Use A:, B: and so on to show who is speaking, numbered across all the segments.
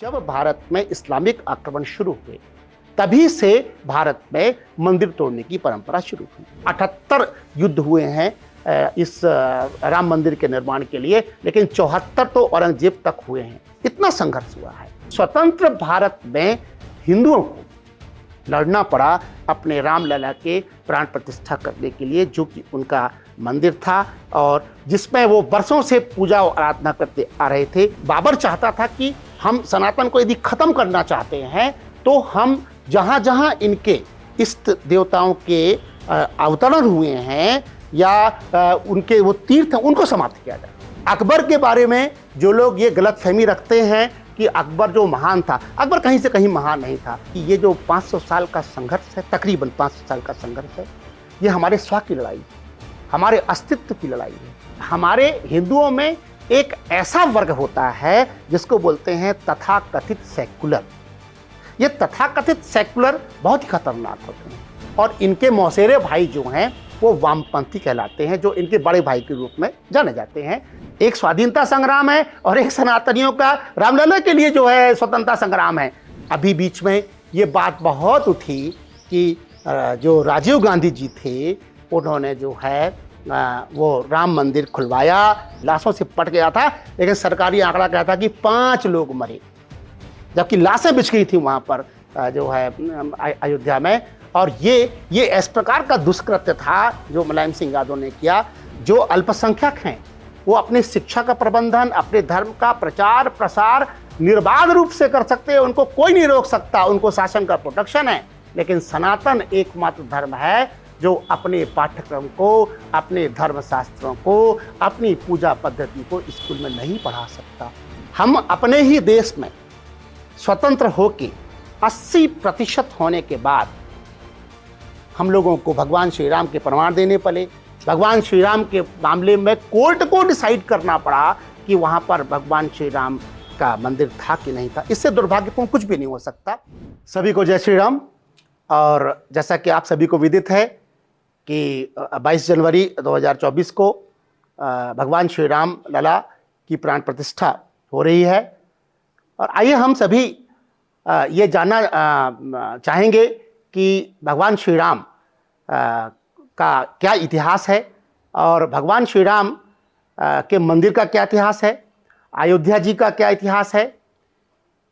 A: जब भारत में इस्लामिक आक्रमण शुरू हुए तभी से भारत में मंदिर तोड़ने की परंपरा शुरू हुई। 78 युद्ध हुए हैं इस राम मंदिर के निर्माण के लिए, लेकिन 74 तो औरंगजेब तक हुए हैं। इतना संघर्ष हुआ है। स्वतंत्र भारत में हिंदुओं को लड़ना पड़ा अपने रामलला के प्राण प्रतिष्ठा करने के लिए, जो कि उनका मंदिर था और जिसमें वो वर्षों से पूजा और आराधना करते आ रहे थे। बाबर चाहता था कि हम सनातन को यदि खत्म करना चाहते हैं तो हम जहाँ जहाँ इनके इष्ट देवताओं के अवतरण हुए हैं या उनके वो तीर्थ हैं उनको समाप्त किया जाए। अकबर के बारे में जो लोग ये गलतफहमी रखते हैं कि अकबर जो महान था, अकबर कहीं से कहीं महान नहीं था। ये जो 500 साल का संघर्ष है, तकरीबन 500 साल का संघर्ष है, ये हमारे स्व की लड़ाई है, हमारे अस्तित्व की लड़ाई है। हमारे हिंदुओं में एक ऐसा वर्ग होता है जिसको बोलते हैं तथाकथित सेकुलर। ये तथाकथित सेकुलर बहुत ही खतरनाक होते हैं और इनके मौसेरे भाई जो हैं वो वामपंथी कहलाते हैं, जो इनके बड़े भाई के रूप में जाने जाते हैं। एक स्वाधीनता संग्राम है और एक सनातनियों का रामलला के लिए जो है स्वतंत्रता संग्राम है। अभी बीच में ये बात बहुत उठी कि जो राजीव गांधी जी थे उन्होंने जो है वो राम मंदिर खुलवाया, लाशों से पट गया था, लेकिन सरकारी आंकड़ा कहता कि 5 लोग मरे, जबकि लाशें बिछ गई थी वहाँ पर जो है अयोध्या में। और ये इस प्रकार का दुष्कृत्य था जो मुलायम सिंह यादव ने किया। जो अल्पसंख्यक हैं वो अपनी शिक्षा का प्रबंधन, अपने धर्म का प्रचार प्रसार निर्बाध रूप से कर सकते हैं, उनको कोई नहीं रोक सकता, उनको शासन का प्रोटेक्शन है। लेकिन सनातन एकमात्र धर्म है जो अपने पाठ्यक्रम को, अपने धर्मशास्त्रों को, अपनी पूजा पद्धति को स्कूल में नहीं पढ़ा सकता। हम अपने ही देश में स्वतंत्र होकर 80% होने के बाद हम लोगों को भगवान श्री राम के प्रमाण देने पड़े। भगवान श्री राम के मामले में कोर्ट को डिसाइड करना पड़ा कि वहाँ पर भगवान श्री राम का मंदिर था कि नहीं था। इससे दुर्भाग्यपूर्ण कुछ भी नहीं हो सकता। सभी को जय श्री राम। और जैसा कि आप सभी को विदित है कि 22 जनवरी 2024 को भगवान श्री राम लला की प्राण प्रतिष्ठा हो रही है। और आइए हम सभी ये जानना चाहेंगे कि भगवान श्री राम का क्या इतिहास है और भगवान श्री राम के मंदिर का क्या इतिहास है, अयोध्या जी का क्या इतिहास है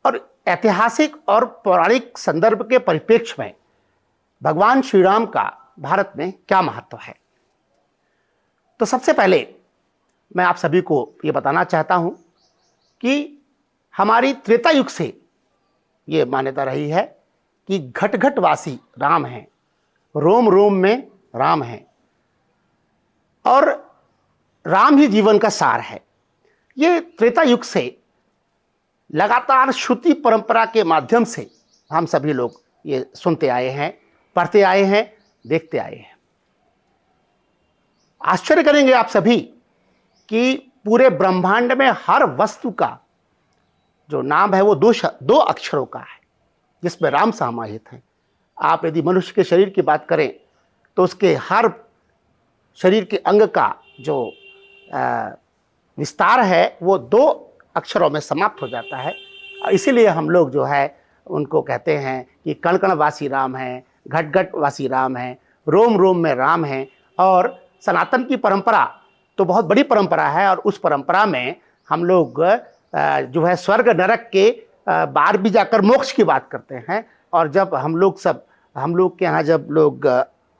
A: और ऐतिहासिक और पौराणिक संदर्भ के परिप्रेक्ष्य में भगवान श्री राम का भारत में क्या महत्व है। तो सबसे पहले मैं आप सभी को ये बताना चाहता हूं कि हमारी त्रेता युग से ये मान्यता रही है कि घट घट वासी राम हैं, रोम रोम में राम हैं और राम ही जीवन का सार है। ये त्रेता युग से लगातार श्रुति परंपरा के माध्यम से हम सभी लोग ये सुनते आए हैं, पढ़ते आए हैं, देखते आए हैं। आश्चर्य करेंगे आप सभी कि पूरे ब्रह्मांड में हर वस्तु का जो नाम है वो दो अक्षरों का है, जिसमें राम समाहित है। आप यदि मनुष्य के शरीर की बात करें तो उसके हर शरीर के अंग का जो विस्तार है वो 2 अक्षरों में समाप्त हो जाता है। और इसीलिए हम लोग जो है उनको कहते हैं कि कण कण वासी राम हैं, घट घट वासी राम हैं, रोम रोम में राम हैं। और सनातन की परंपरा तो बहुत बड़ी परंपरा है और उस परंपरा में हम लोग जो है स्वर्ग नरक के बाहर भी जाकर मोक्ष की बात करते हैं। और जब हम लोग के यहाँ जब लोग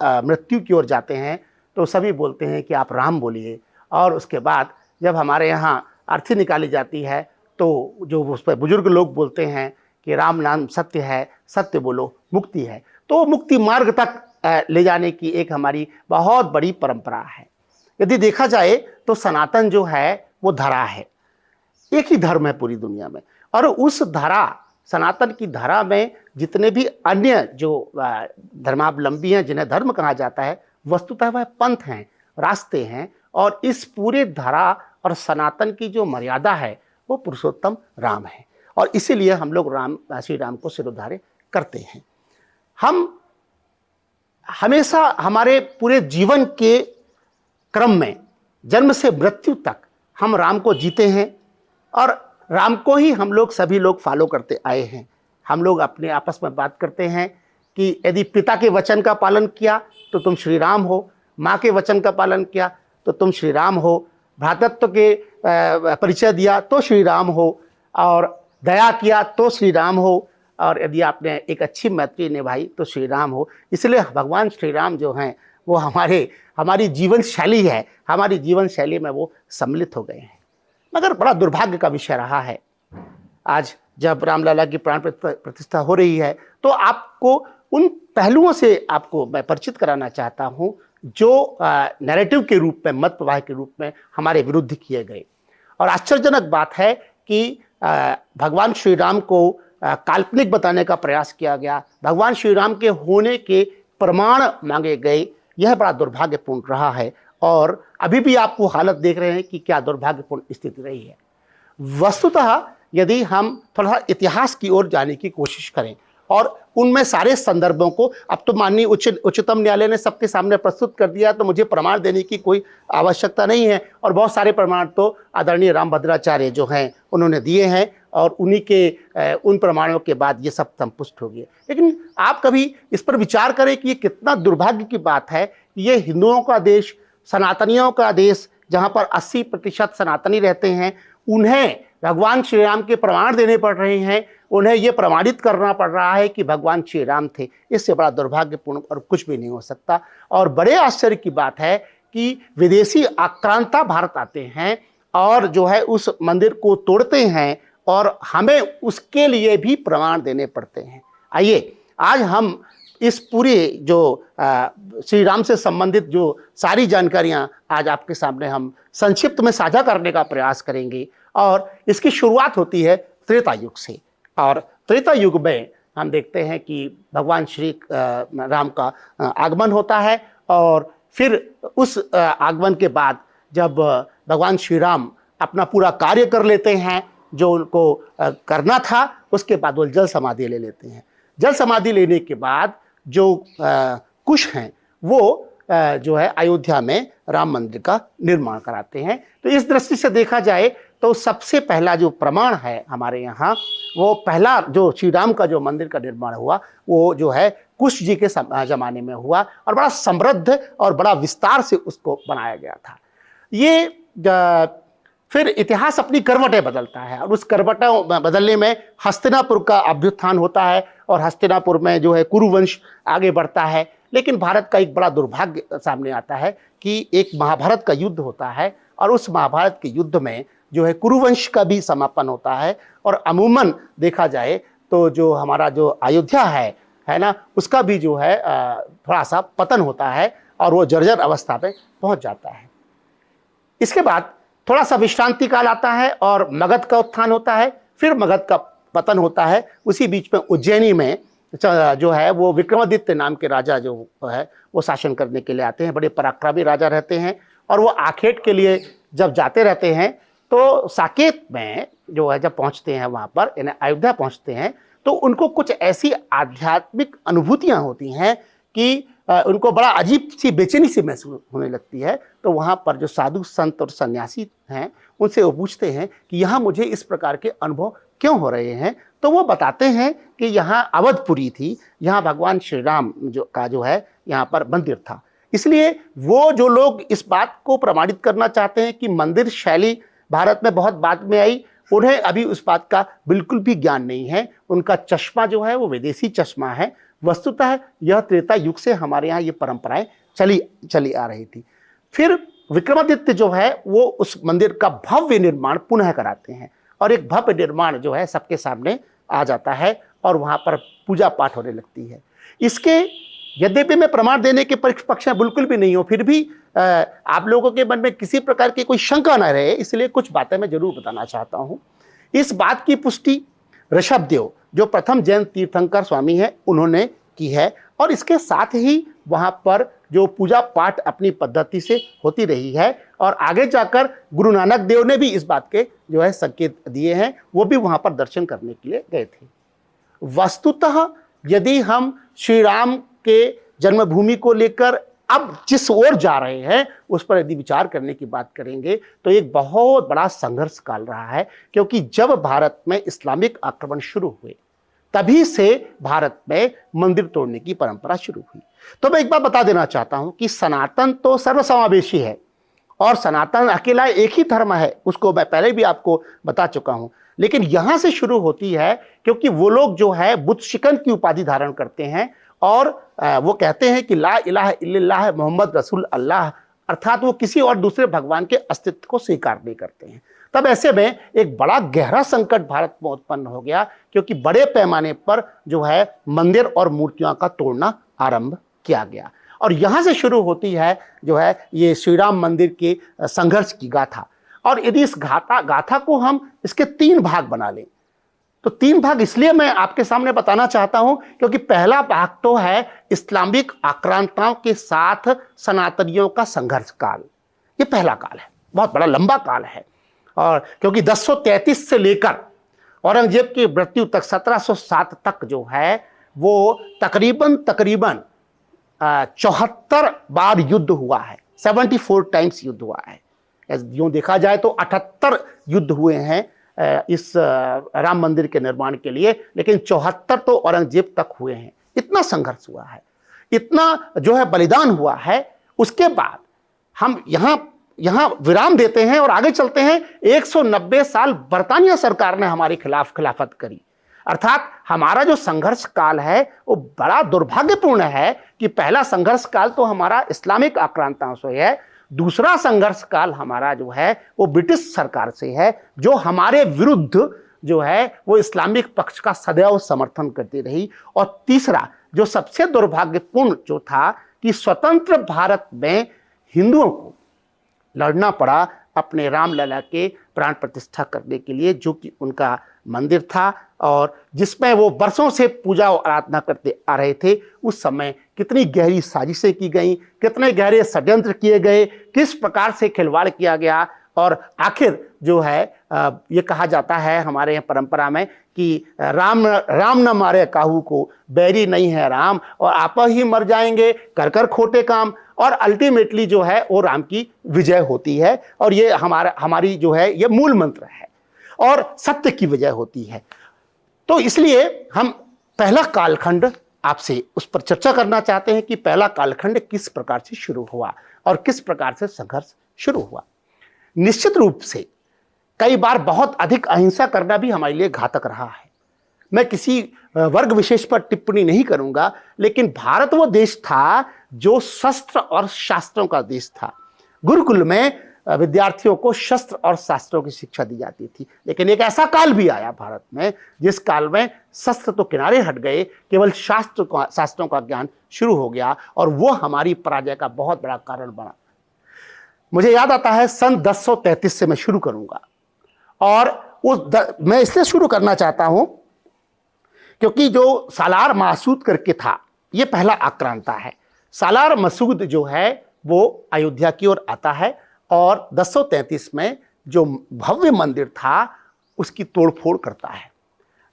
A: मृत्यु की ओर जाते हैं तो सभी बोलते हैं कि आप राम बोलिए। और उसके बाद जब हमारे यहाँ अर्थी निकाली जाती है तो जो उस पर बुजुर्ग लोग बोलते हैं कि राम नाम सत्य है, सत्य बोलो मुक्ति है। तो मुक्ति मार्ग तक ले जाने की एक हमारी बहुत बड़ी परंपरा है। यदि देखा जाए तो सनातन जो है वो धरा है, एक ही धर्म है पूरी दुनिया में। और उस धरा, सनातन की धरा में जितने भी अन्य जो धर्मावलंबी हैं, जिन्हें धर्म कहा जाता है, वस्तुतः वह पंथ हैं, रास्ते हैं। और इस पूरे धरा और सनातन की जो मर्यादा है वो पुरुषोत्तम राम है। और इसीलिए हम लोग श्री राम को सिरोधार्य करते हैं। हम हमेशा हमारे पूरे जीवन के क्रम में जन्म से मृत्यु तक हम राम को जीते हैं और राम को ही हम लोग सभी लोग फॉलो करते आए हैं। हम लोग अपने आपस में बात करते हैं कि यदि पिता के वचन का पालन किया तो तुम श्री राम हो, माँ के वचन का पालन किया तो तुम श्री राम हो, भ्रातृत्व के परिचय दिया तो श्री राम हो, और दया किया तो श्री राम हो, और यदि आपने एक अच्छी मैत्री निभाई तो श्री राम हो। इसलिए भगवान श्री राम जो हैं वो हमारी जीवन शैली है, हमारी जीवन शैली में वो सम्मिलित हो गए हैं। मगर बड़ा दुर्भाग्य का विषय रहा है, आज जब रामलला की प्राण प्रतिष्ठा हो रही है तो आपको उन पहलुओं से आपको मैं परिचित कराना चाहता हूँ जो नैरेटिव के रूप में, मत प्रवाह के रूप में हमारे विरुद्ध किए गए। और आश्चर्यजनक बात है कि भगवान श्री राम को काल्पनिक बताने का प्रयास किया गया, भगवान श्री राम के होने के प्रमाण मांगे गए। यह बड़ा दुर्भाग्यपूर्ण रहा है और अभी भी आप वो हालत देख रहे हैं कि क्या दुर्भाग्यपूर्ण स्थिति रही है। वस्तुतः यदि हम थोड़ा इतिहास की ओर जाने की कोशिश करें और उनमें सारे संदर्भों को, अब तो माननीय उच्चतम न्यायालय ने सबके सामने प्रस्तुत कर दिया तो मुझे प्रमाण देने की कोई आवश्यकता नहीं है, और बहुत सारे प्रमाण तो आदरणीय रामभद्राचार्य जो हैं उन्होंने दिए हैं और उन्हीं के उन प्रमाणों के बाद ये सब संतुष्ट हो गए। लेकिन आप कभी इस पर विचार करें कि ये कितना दुर्भाग्य की बात है कि ये हिंदुओं का देश, सनातनियों का देश, जहाँ पर 80% सनातनी रहते हैं, उन्हें भगवान श्री राम के प्रमाण देने पड़ रहे हैं, उन्हें ये प्रमाणित करना पड़ रहा है कि भगवान श्री राम थे। इससे बड़ा दुर्भाग्यपूर्ण और कुछ भी नहीं हो सकता। और बड़े आश्चर्य की बात है कि विदेशी आक्रांता भारत आते हैं और जो है उस मंदिर को तोड़ते हैं और हमें उसके लिए भी प्रमाण देने पड़ते हैं। आइए आज हम इस पूरे जो श्री राम से संबंधित जो सारी जानकारियां आज आपके सामने हम संक्षिप्त में साझा करने का प्रयास करेंगे। और इसकी शुरुआत होती है त्रेता युग से, और त्रेता युग में हम देखते हैं कि भगवान श्री राम का आगमन होता है, और फिर उस आगमन के बाद जब भगवान श्री राम अपना पूरा कार्य कर लेते हैं जो उनको करना था, उसके बाद वो जल समाधि ले लेते हैं। जल समाधि लेने के बाद जो कुश हैं वो जो है अयोध्या में राम मंदिर का निर्माण कराते हैं। तो इस दृष्टि से देखा जाए तो सबसे पहला जो प्रमाण है हमारे यहाँ, वो पहला जो श्री राम का जो मंदिर का निर्माण हुआ वो जो है कुश जी के ज़माने में हुआ, और बड़ा समृद्ध और बड़ा विस्तार से उसको बनाया गया था। ये फिर इतिहास अपनी करवटें बदलता है, और उस करवटें बदलने में हस्तिनापुर का अभ्युत्थान होता है, और हस्तिनापुर में जो है कुरुवंश आगे बढ़ता है। लेकिन भारत का एक बड़ा दुर्भाग्य सामने आता है कि एक महाभारत का युद्ध होता है, और उस महाभारत के युद्ध में जो है कुरुवंश का भी समापन होता है, और अमूमन देखा जाए तो जो हमारा जो अयोध्या है ना, उसका भी जो है थोड़ा सा पतन होता है और वो जर्जर अवस्था में पहुंच जाता है। इसके बाद थोड़ा सा विश्रांति काल आता है और मगध का उत्थान होता है, फिर मगध का पतन होता है। उसी बीच में उज्जैनी में जो है वो विक्रमादित्य नाम के राजा जो है वो शासन करने के लिए आते हैं। बड़े पराक्रमी राजा रहते हैं, और वो आखेट के लिए जब जाते रहते हैं तो साकेत में जो है जब पहुंचते हैं वहाँ पर, यानी अयोध्या पहुंचते हैं, तो उनको कुछ ऐसी आध्यात्मिक अनुभूतियाँ होती हैं कि उनको बड़ा अजीब सी बेचैनी सी महसूस होने लगती है। तो वहाँ पर जो साधु संत और सन्यासी हैं उनसे वो पूछते हैं कि यहाँ मुझे इस प्रकार के अनुभव क्यों हो रहे हैं। तो वो बताते हैं कि यहाँ अवधपुरी थी, यहाँ भगवान श्री राम जो है यहाँ पर मंदिर था। इसलिए वो जो लोग इस बात को प्रमाणित करना चाहते हैं कि मंदिर शैली भारत में बहुत बाद में आई, उन्हें अभी उस बात का बिल्कुल भी ज्ञान नहीं है। उनका चश्मा जो है वो विदेशी चश्मा है। वस्तुतः यह त्रेता युग से हमारे यहाँ ये परंपराएं चली आ रही थी। फिर विक्रमादित्य जो है वो उस मंदिर का भव्य निर्माण पुनः कराते हैं, और एक भव्य निर्माण जो है सबके सामने आ जाता है, और वहाँ पर पूजा पाठ होने लगती है। इसके यद्यपि मैं प्रमाण देने के पक्ष में बिल्कुल भी नहीं हूँ, फिर भी आप लोगों के मन में किसी प्रकार की कोई शंका न रहे, इसलिए कुछ बातें मैं जरूर बताना चाहता हूँ। इस बात की पुष्टि ऋषभदेव जो प्रथम जैन तीर्थंकर स्वामी हैं उन्होंने की है, और इसके साथ ही वहाँ पर जो पूजा पाठ अपनी पद्धति से होती रही है, और आगे जाकर गुरु नानक देव ने भी इस बात के जो है संकेत दिए हैं, वो भी वहाँ पर दर्शन करने के लिए गए थे। वस्तुतः यदि हम श्री राम के जन्मभूमि को लेकर अब जिस ओर जा रहे हैं उस पर यदि विचार करने की बात करेंगे तो एक बहुत बड़ा संघर्ष काल रहा है, क्योंकि जब भारत में इस्लामिक आक्रमण शुरू हुए तभी से भारत में मंदिर तोड़ने की परंपरा शुरू हुई। तो मैं एक बात बता देना चाहता हूं कि सनातन तो सर्वसमावेशी है और सनातन अकेला एक ही धर्म है, उसको मैं पहले भी आपको बता चुका हूं। लेकिन यहां से शुरू होती है क्योंकि वो लोग जो है बुत शिकन की उपाधि धारण करते हैं और वो कहते हैं कि ला इलाहा इल्लल्लाह मोहम्मद रसूल अल्लाह, अर्थात वो किसी और दूसरे भगवान के अस्तित्व को स्वीकार नहीं करते हैं। तब ऐसे में एक बड़ा गहरा संकट भारत में उत्पन्न हो गया, क्योंकि बड़े पैमाने पर जो है मंदिर और मूर्तियों का तोड़ना आरंभ किया गया। और यहां से शुरू होती है जो है ये श्री राम मंदिर के संघर्ष की गाथा। और यदि इस गाथा को हम इसके 3 भाग बना लें तो 3 भाग इसलिए मैं आपके सामने बताना चाहता हूं क्योंकि पहला भाग तो है इस्लामिक आक्रांताओं के साथ सनातनियों का संघर्ष काल। ये पहला काल है, बहुत बड़ा लंबा काल है। और क्योंकि 1033 से लेकर औरंगजेब की मृत्यु तक 1707 तक जो है वो तकरीबन 74 बार युद्ध हुआ है, 74 टाइम्स युद्ध हुआ है। यूं देखा जाए तो 78 युद्ध हुए हैं इस राम मंदिर के निर्माण के लिए, लेकिन 74 तो औरंगजेब तक हुए हैं। इतना संघर्ष हुआ है, इतना जो है बलिदान हुआ है। उसके बाद हम यहां विराम देते हैं और आगे चलते हैं। 190 साल बरतानिया सरकार ने हमारे खिलाफ खिलाफत करी, अर्थात हमारा जो संघर्ष काल है वो बड़ा दुर्भाग्यपूर्ण है कि पहला संघर्ष काल तो हमारा इस्लामिक आक्रांताओं से है, दूसरा संघर्ष काल हमारा जो है वो ब्रिटिश सरकार से है, जो हमारे विरुद्ध जो है वो इस्लामिक पक्ष का सदैव समर्थन करती रही। और तीसरा जो सबसे दुर्भाग्यपूर्ण जो था कि स्वतंत्र भारत में हिंदुओं को लड़ना पड़ा अपने रामलला के प्राण प्रतिष्ठा करने के लिए, जो कि उनका मंदिर था और जिसमें वो बरसों से पूजा और आराधना करते आ रहे थे। उस समय कितनी गहरी साजिशें की गई, कितने गहरे षड्यंत्र किए गए, किस प्रकार से खिलवाड़ किया गया। और आखिर जो है ये कहा जाता है हमारे यहाँ परंपरा में कि राम न मारे काहू को, बैरी नहीं है राम, और आप ही मर जाएंगे कर कर खोटे काम। और अल्टीमेटली जो है वो राम की विजय होती है और ये हमारी जो है ये मूल मंत्र है और सत्य की विजय होती है। तो इसलिए हम पहला कालखंड आपसे उस पर चर्चा करना चाहते हैं कि पहला कालखंड किस प्रकार से शुरू हुआ और किस प्रकार से संघर्ष शुरू हुआ। निश्चित रूप से कई बार बहुत अधिक अहिंसा करना भी हमारे लिए घातक रहा है। मैं किसी वर्ग विशेष पर टिप्पणी नहीं करूंगा, लेकिन भारत वो देश था जो शस्त्र और शास्त्रों का देश था। गुरुकुल में विद्यार्थियों को शस्त्र और शास्त्रों की शिक्षा दी जाती थी, लेकिन एक ऐसा काल भी आया भारत में जिस काल में शस्त्र तो किनारे हट गए, केवल शास्त्रों का ज्ञान शुरू हो गया और वो हमारी पराजय का बहुत बड़ा कारण बना। मुझे याद आता है सन 1033 से मैं शुरू करूंगा और मैं इसलिए शुरू करना चाहता हूं क्योंकि जो सालार मासूद करके था ये पहला आक्रांता है। सालार मसूद जो है वो अयोध्या की ओर आता है और 1033 में जो भव्य मंदिर था उसकी तोड़फोड़ करता है।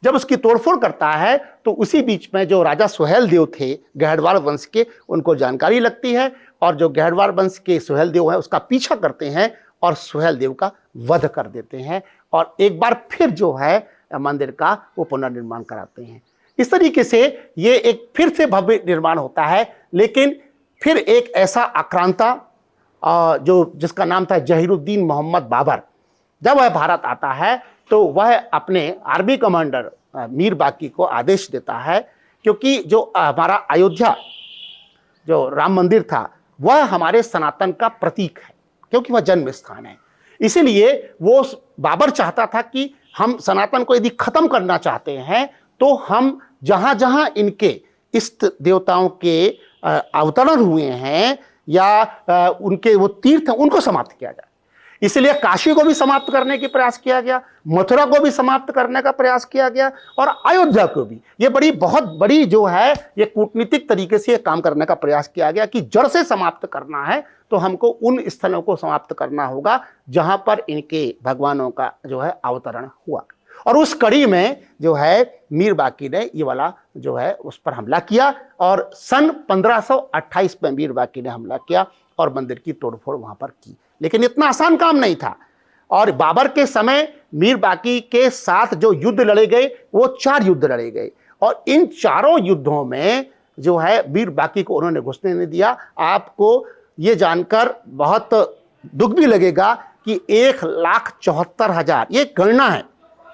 A: जब उसकी तोड़फोड़ करता है तो उसी बीच में जो राजा सुहेल देव थे गहडवाल वंश के, उनको जानकारी लगती है और जो गहडवाल वंश के सुहेल देव है उसका पीछा करते हैं और सुहेल देव का वध कर देते हैं और एक बार फिर जो है मंदिर का वो पुनर्निर्माण कराते हैं। इस तरीके से ये एक फिर से भव्य निर्माण होता है। लेकिन फिर एक ऐसा आक्रांता जिसका नाम था जहीरुद्दीन मोहम्मद बाबर, जब वह भारत आता है तो वह अपने आर्मी कमांडर मीर बाकी को आदेश देता है, क्योंकि जो हमारा अयोध्या जो राम मंदिर था वह हमारे सनातन का प्रतीक है, क्योंकि वह जन्म स्थान है। इसीलिए वो बाबर चाहता था कि हम सनातन को यदि खत्म करना चाहते हैं तो हम जहां जहां इनके इष्ट देवताओं के अवतरण हुए हैं या उनके वो तीर्थ हैं उनको समाप्त किया जाए। इसलिए काशी को भी समाप्त करने की प्रयास किया गया, मथुरा को भी समाप्त करने का प्रयास किया गया और अयोध्या को भी। ये बहुत बड़ी जो है ये कूटनीतिक तरीके से काम करने का प्रयास किया गया कि जड़ से समाप्त करना है तो हमको उन स्थलों को समाप्त करना होगा जहां पर इनके भगवानों का जो है अवतरण हुआ। और उस कड़ी में जो है मीर बाकी ने ये वाला जो है उस पर हमला किया और सन 1528 में मीर बाकी ने हमला किया और मंदिर की तोड़फोड़ वहां पर की। लेकिन इतना आसान काम नहीं था और बाबर के समय मीर बाकी के साथ जो युद्ध लड़े गए वो 4 युद्ध लड़े गए और इन चारों युद्धों में जो है मीर बाकी को उन्होंने घुसने नहीं दिया। आपको ये जानकर बहुत दुख भी लगेगा कि 1,74,000 ये गणना है,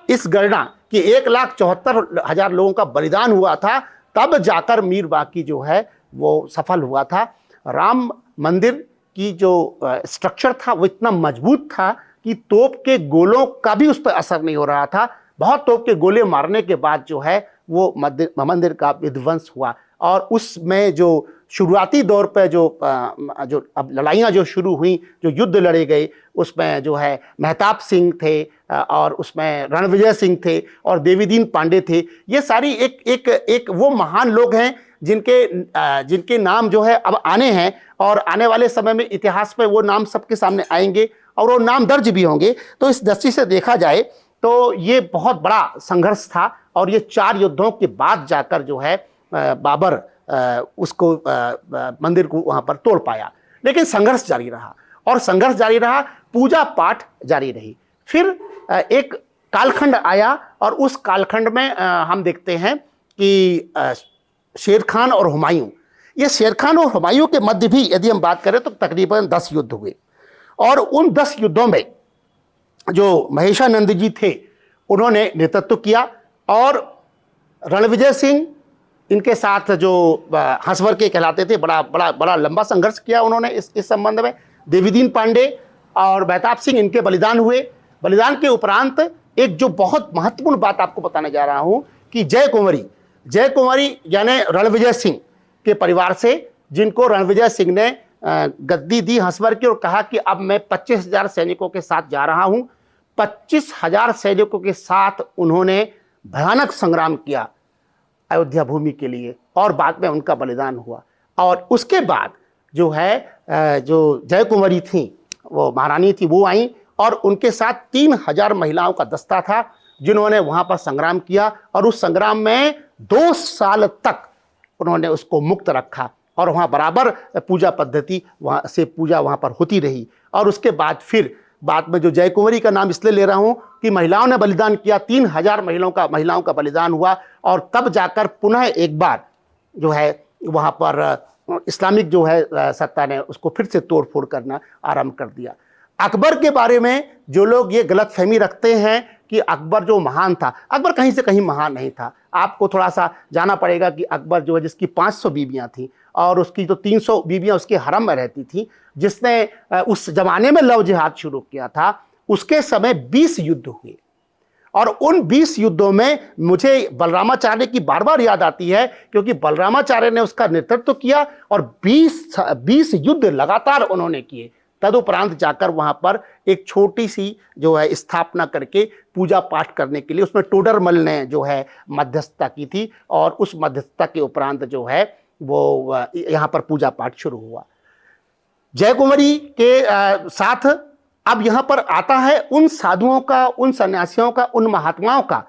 A: इस गणना कि 1,74,000 लोगों का बलिदान हुआ था, तब जाकर मीर बाकी जो है वो सफल हुआ था। राम मंदिर की जो स्ट्रक्चर था वो इतना मजबूत था कि तोप के गोलों का भी उस पर असर नहीं हो रहा था। बहुत तोप के गोले मारने के बाद जो है वो मंदिर का विध्वंस हुआ और उसमें जो शुरुआती दौर पे जो अब लड़ाइयाँ जो शुरू हुई, जो युद्ध लड़े गए, उसमें जो है मेहताब सिंह थे और उसमें रणविजय सिंह थे और देवीदीन पांडे थे। ये सारी एक वो महान लोग हैं जिनके नाम जो है अब आने हैं और आने वाले समय में इतिहास में वो नाम सबके सामने आएंगे और वो नाम दर्ज भी होंगे। तो इस दृष्टि से देखा जाए तो ये बहुत बड़ा संघर्ष था और ये 4 युद्धों के बाद जाकर जो है बाबर उसको मंदिर को वहां पर तोड़ पाया। लेकिन संघर्ष जारी रहा और संघर्ष जारी रहा, पूजा पाठ जारी रही। फिर एक कालखंड आया और उस कालखंड में हम देखते हैं कि शेर खान और हुमायूं, ये शेर खान और हुमायूं के मध्य भी यदि हम बात करें तो तकरीबन 10 युद्ध हुए और उन 10 युद्धों में जो महेशानंद जी थे उन्होंने नेतृत्व किया और रणविजय सिंह इनके साथ जो हंसवर के कहलाते थे, बड़ा लंबा संघर्ष किया उन्होंने इस संबंध में। देवीदीन पांडे और मेहताब सिंह इनके बलिदान हुए। बलिदान के उपरांत एक जो बहुत महत्वपूर्ण बात आपको बताने जा रहा हूं कि जय कुंवरी यानी रणविजय सिंह के परिवार से, जिनको रणविजय सिंह ने गद्दी दी हंसवर की और कहा कि अब मैं 25,000 सैनिकों के साथ जा रहा हूं। 25,000 सैनिकों के साथ उन्होंने भयानक संग्राम किया अयोध्या भूमि के लिए और बाद में उनका बलिदान हुआ। और उसके बाद जो है जो जय कुंवरी थी, वो महारानी थी, वो आई और उनके साथ 3,000 महिलाओं का दस्ता था जिन्होंने वहां पर संग्राम किया और उस संग्राम में 2 साल तक उन्होंने उसको मुक्त रखा और वहाँ बराबर पूजा पद्धति वहाँ पर होती रही। और उसके बाद फिर बाद में जो जय कुंवरी का नाम इसलिए ले रहा हूँ कि महिलाओं ने बलिदान किया, 3,000 महिलाओं का बलिदान हुआ और तब जाकर पुनः एक बार जो है वहाँ पर इस्लामिक जो है सत्ता ने उसको फिर से तोड़ फोड़ करना आरंभ कर दिया। अकबर के बारे में जो लोग ये गलतफहमी रखते हैं कि अकबर जो महान था, अकबर कहीं से कहीं महान नहीं था। आपको थोड़ा सा जाना पड़ेगा कि अकबर जो है जिसकी 500 बीवियाँ थीं और उसकी जो 300 बीवियाँ उसके हरम में रहती थी, जिसने उस जमाने में लव जिहाद शुरू किया था, उसके समय 20 युद्ध हुए और उन 20 युद्धों में मुझे बलरामाचार्य की बार बार याद आती है क्योंकि बलरामाचार्य ने उसका नेतृत्व किया और 20 युद्ध लगातार उन्होंने किए। तदुपरांत जाकर वहां पर एक छोटी सी जो है स्थापना करके पूजा पाठ करने के लिए उसमें टोडरमल ने जो है मध्यस्थता की थी और उस मध्यस्थता के उपरांत जो है वो यहाँ पर पूजा पाठ शुरू हुआ। जय कुंवरी के साथ अब यहाँ पर आता है उन साधुओं का, उन सन्यासियों का, उन महात्माओं का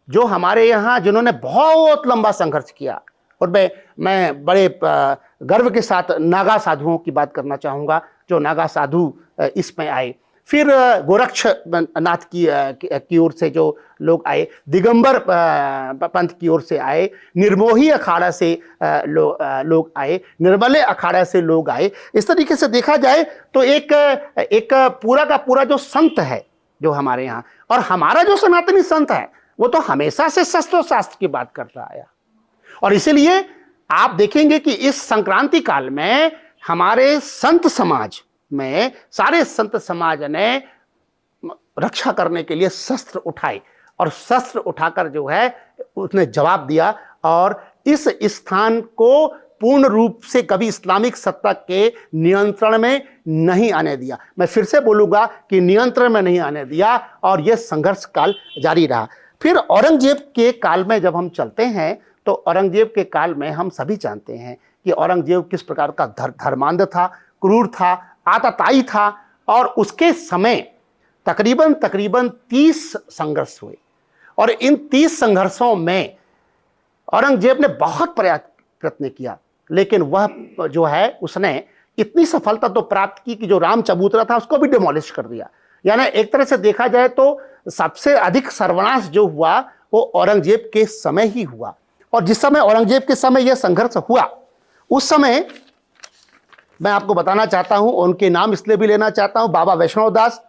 A: जो हमारे यहाँ जिन्होंने बहुत लंबा संघर्ष किया। और मैं बड़े गर्व के साथ नागा साधुओं की बात करना चाहूँगा, जो नागा साधु इसमें आए। फिर गोरक्षनाथ की ओर से जो लोग आए, दिगंबर पंथ की ओर से आए, निर्मोही अखाड़ा से लोग आए, निर्मले अखाड़ा से लोग आए। इस तरीके से देखा जाए तो एक पूरा का पूरा जो संत है जो हमारे यहाँ, और हमारा जो सनातनी संत है वो तो हमेशा से शस्त्र शास्त्र की बात करता आया। और इसीलिए आप देखेंगे कि इस संक्रांति काल में हमारे संत समाज में सारे संत समाज ने रक्षा करने के लिए शस्त्र उठाए और शस्त्र उठाकर जो है उसने जवाब दिया और इस स्थान को पूर्ण रूप से कभी इस्लामिक सत्ता के नियंत्रण में नहीं आने दिया। मैं फिर से बोलूंगा कि नियंत्रण में नहीं आने दिया और यह संघर्ष काल जारी रहा। फिर औरंगजेब के काल में जब हम चलते हैं तो औरंगजेब के काल में हम सभी जानते हैं कि औरंगजेब किस प्रकार का धर्मांध था, क्रूर था, आतताई था। और उसके समय तकरीबन तकरीबन 30 संघर्ष हुए और इन 30 संघर्षों में औरंगजेब ने बहुत प्रयत्न किया, लेकिन वह जो है उसने इतनी सफलता तो प्राप्त की कि जो राम चबूतरा था उसको भी डिमोलिश कर दिया। यानी एक तरह से देखा जाए तो सबसे अधिक सर्वनाश जो हुआ वो औरंगजेब के समय ही हुआ। और जिस समय औरंगजेब के समय यह संघर्ष हुआ, उस समय मैं आपको बताना चाहता हूं, उनके नाम इसलिए भी लेना चाहता हूं, बाबा वैष्णव दास,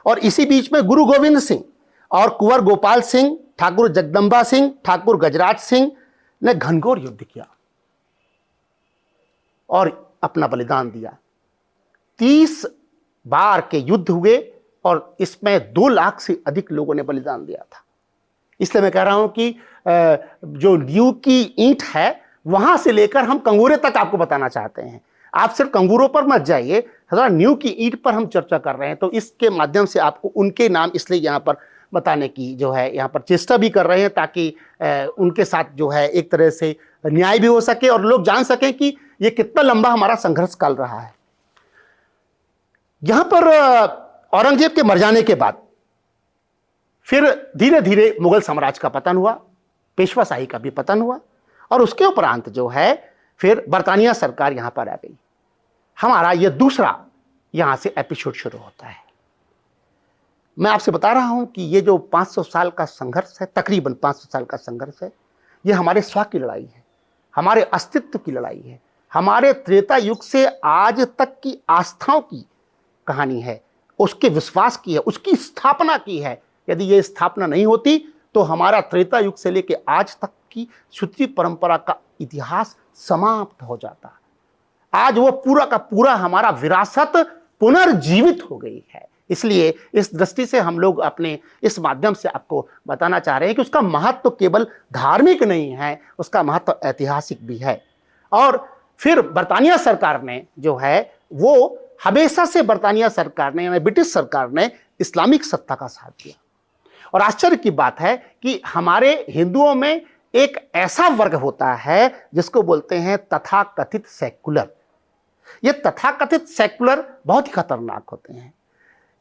A: और इसी बीच में गुरु गोविंद सिंह और कुंवर गोपाल सिंह, ठाकुर जगदम्बा सिंह, ठाकुर गजराज सिंह ने घनघोर युद्ध किया और अपना बलिदान दिया। 30 बार के युद्ध हुए और इसमें 2 लाख से अधिक लोगों ने बलिदान दिया था। इसलिए मैं कह रहा हूं कि जो नींव की ईंट है वहां से लेकर हम कंगूरे तक आपको बताना चाहते हैं। आप सिर्फ कंगूरों पर मत जाइए, थोड़ा नींव की ईंट पर हम चर्चा कर रहे हैं, तो इसके माध्यम से आपको उनके नाम इसलिए यहां पर बताने की जो है यहां पर चेष्टा भी कर रहे हैं, ताकि उनके साथ जो है एक तरह से न्याय भी हो सके और लोग जान सकें कि ये कितना लंबा हमारा संघर्ष काल रहा है। यहां पर औरंगजेब के मर जाने के बाद फिर धीरे धीरे मुगल साम्राज्य का पतन हुआ, पेशवाशाही का भी पतन हुआ, और उसके उपरांत जो है फिर बरतानिया सरकार यहां पर आ गई। हमारा यह दूसरा यहां से एपिसोड शुरू होता है। मैं आपसे बता रहा हूं कि ये जो 500 साल का संघर्ष है, तकरीबन 500 साल का संघर्ष है, यह हमारे स्व की लड़ाई है, हमारे अस्तित्व की लड़ाई है, हमारे त्रेता युग से आज तक की आस्थाओं की कहानी है, उसके विश्वास की है, उसकी स्थापना की है। यदि यह स्थापना नहीं होती तो हमारा त्रेता युग से लेकर आज तक की सूत्री परंपरा का इतिहास समाप्त हो जाता। आज वो पूरा का पूरा हमारा विरासत पुनर्जीवित हो गई है। इसलिए इस दृष्टि से हम लोग अपने इस माध्यम से आपको बताना चाह रहे हैं कि उसका महत्व केवल धार्मिक नहीं है, उसका महत्व ऐतिहासिक भी है। और फिर बरतानिया सरकार ने जो है वो हमेशा से बरतानिया सरकार ने यानी ब्रिटिश सरकार ने इस्लामिक सत्ता का साथ दिया। और आश्चर्य की बात है कि हमारे हिंदुओं में एक ऐसा वर्ग होता है जिसको बोलते हैं तथाकथित सेकुलर। ये तथाकथित सेकुलर बहुत ही खतरनाक होते हैं।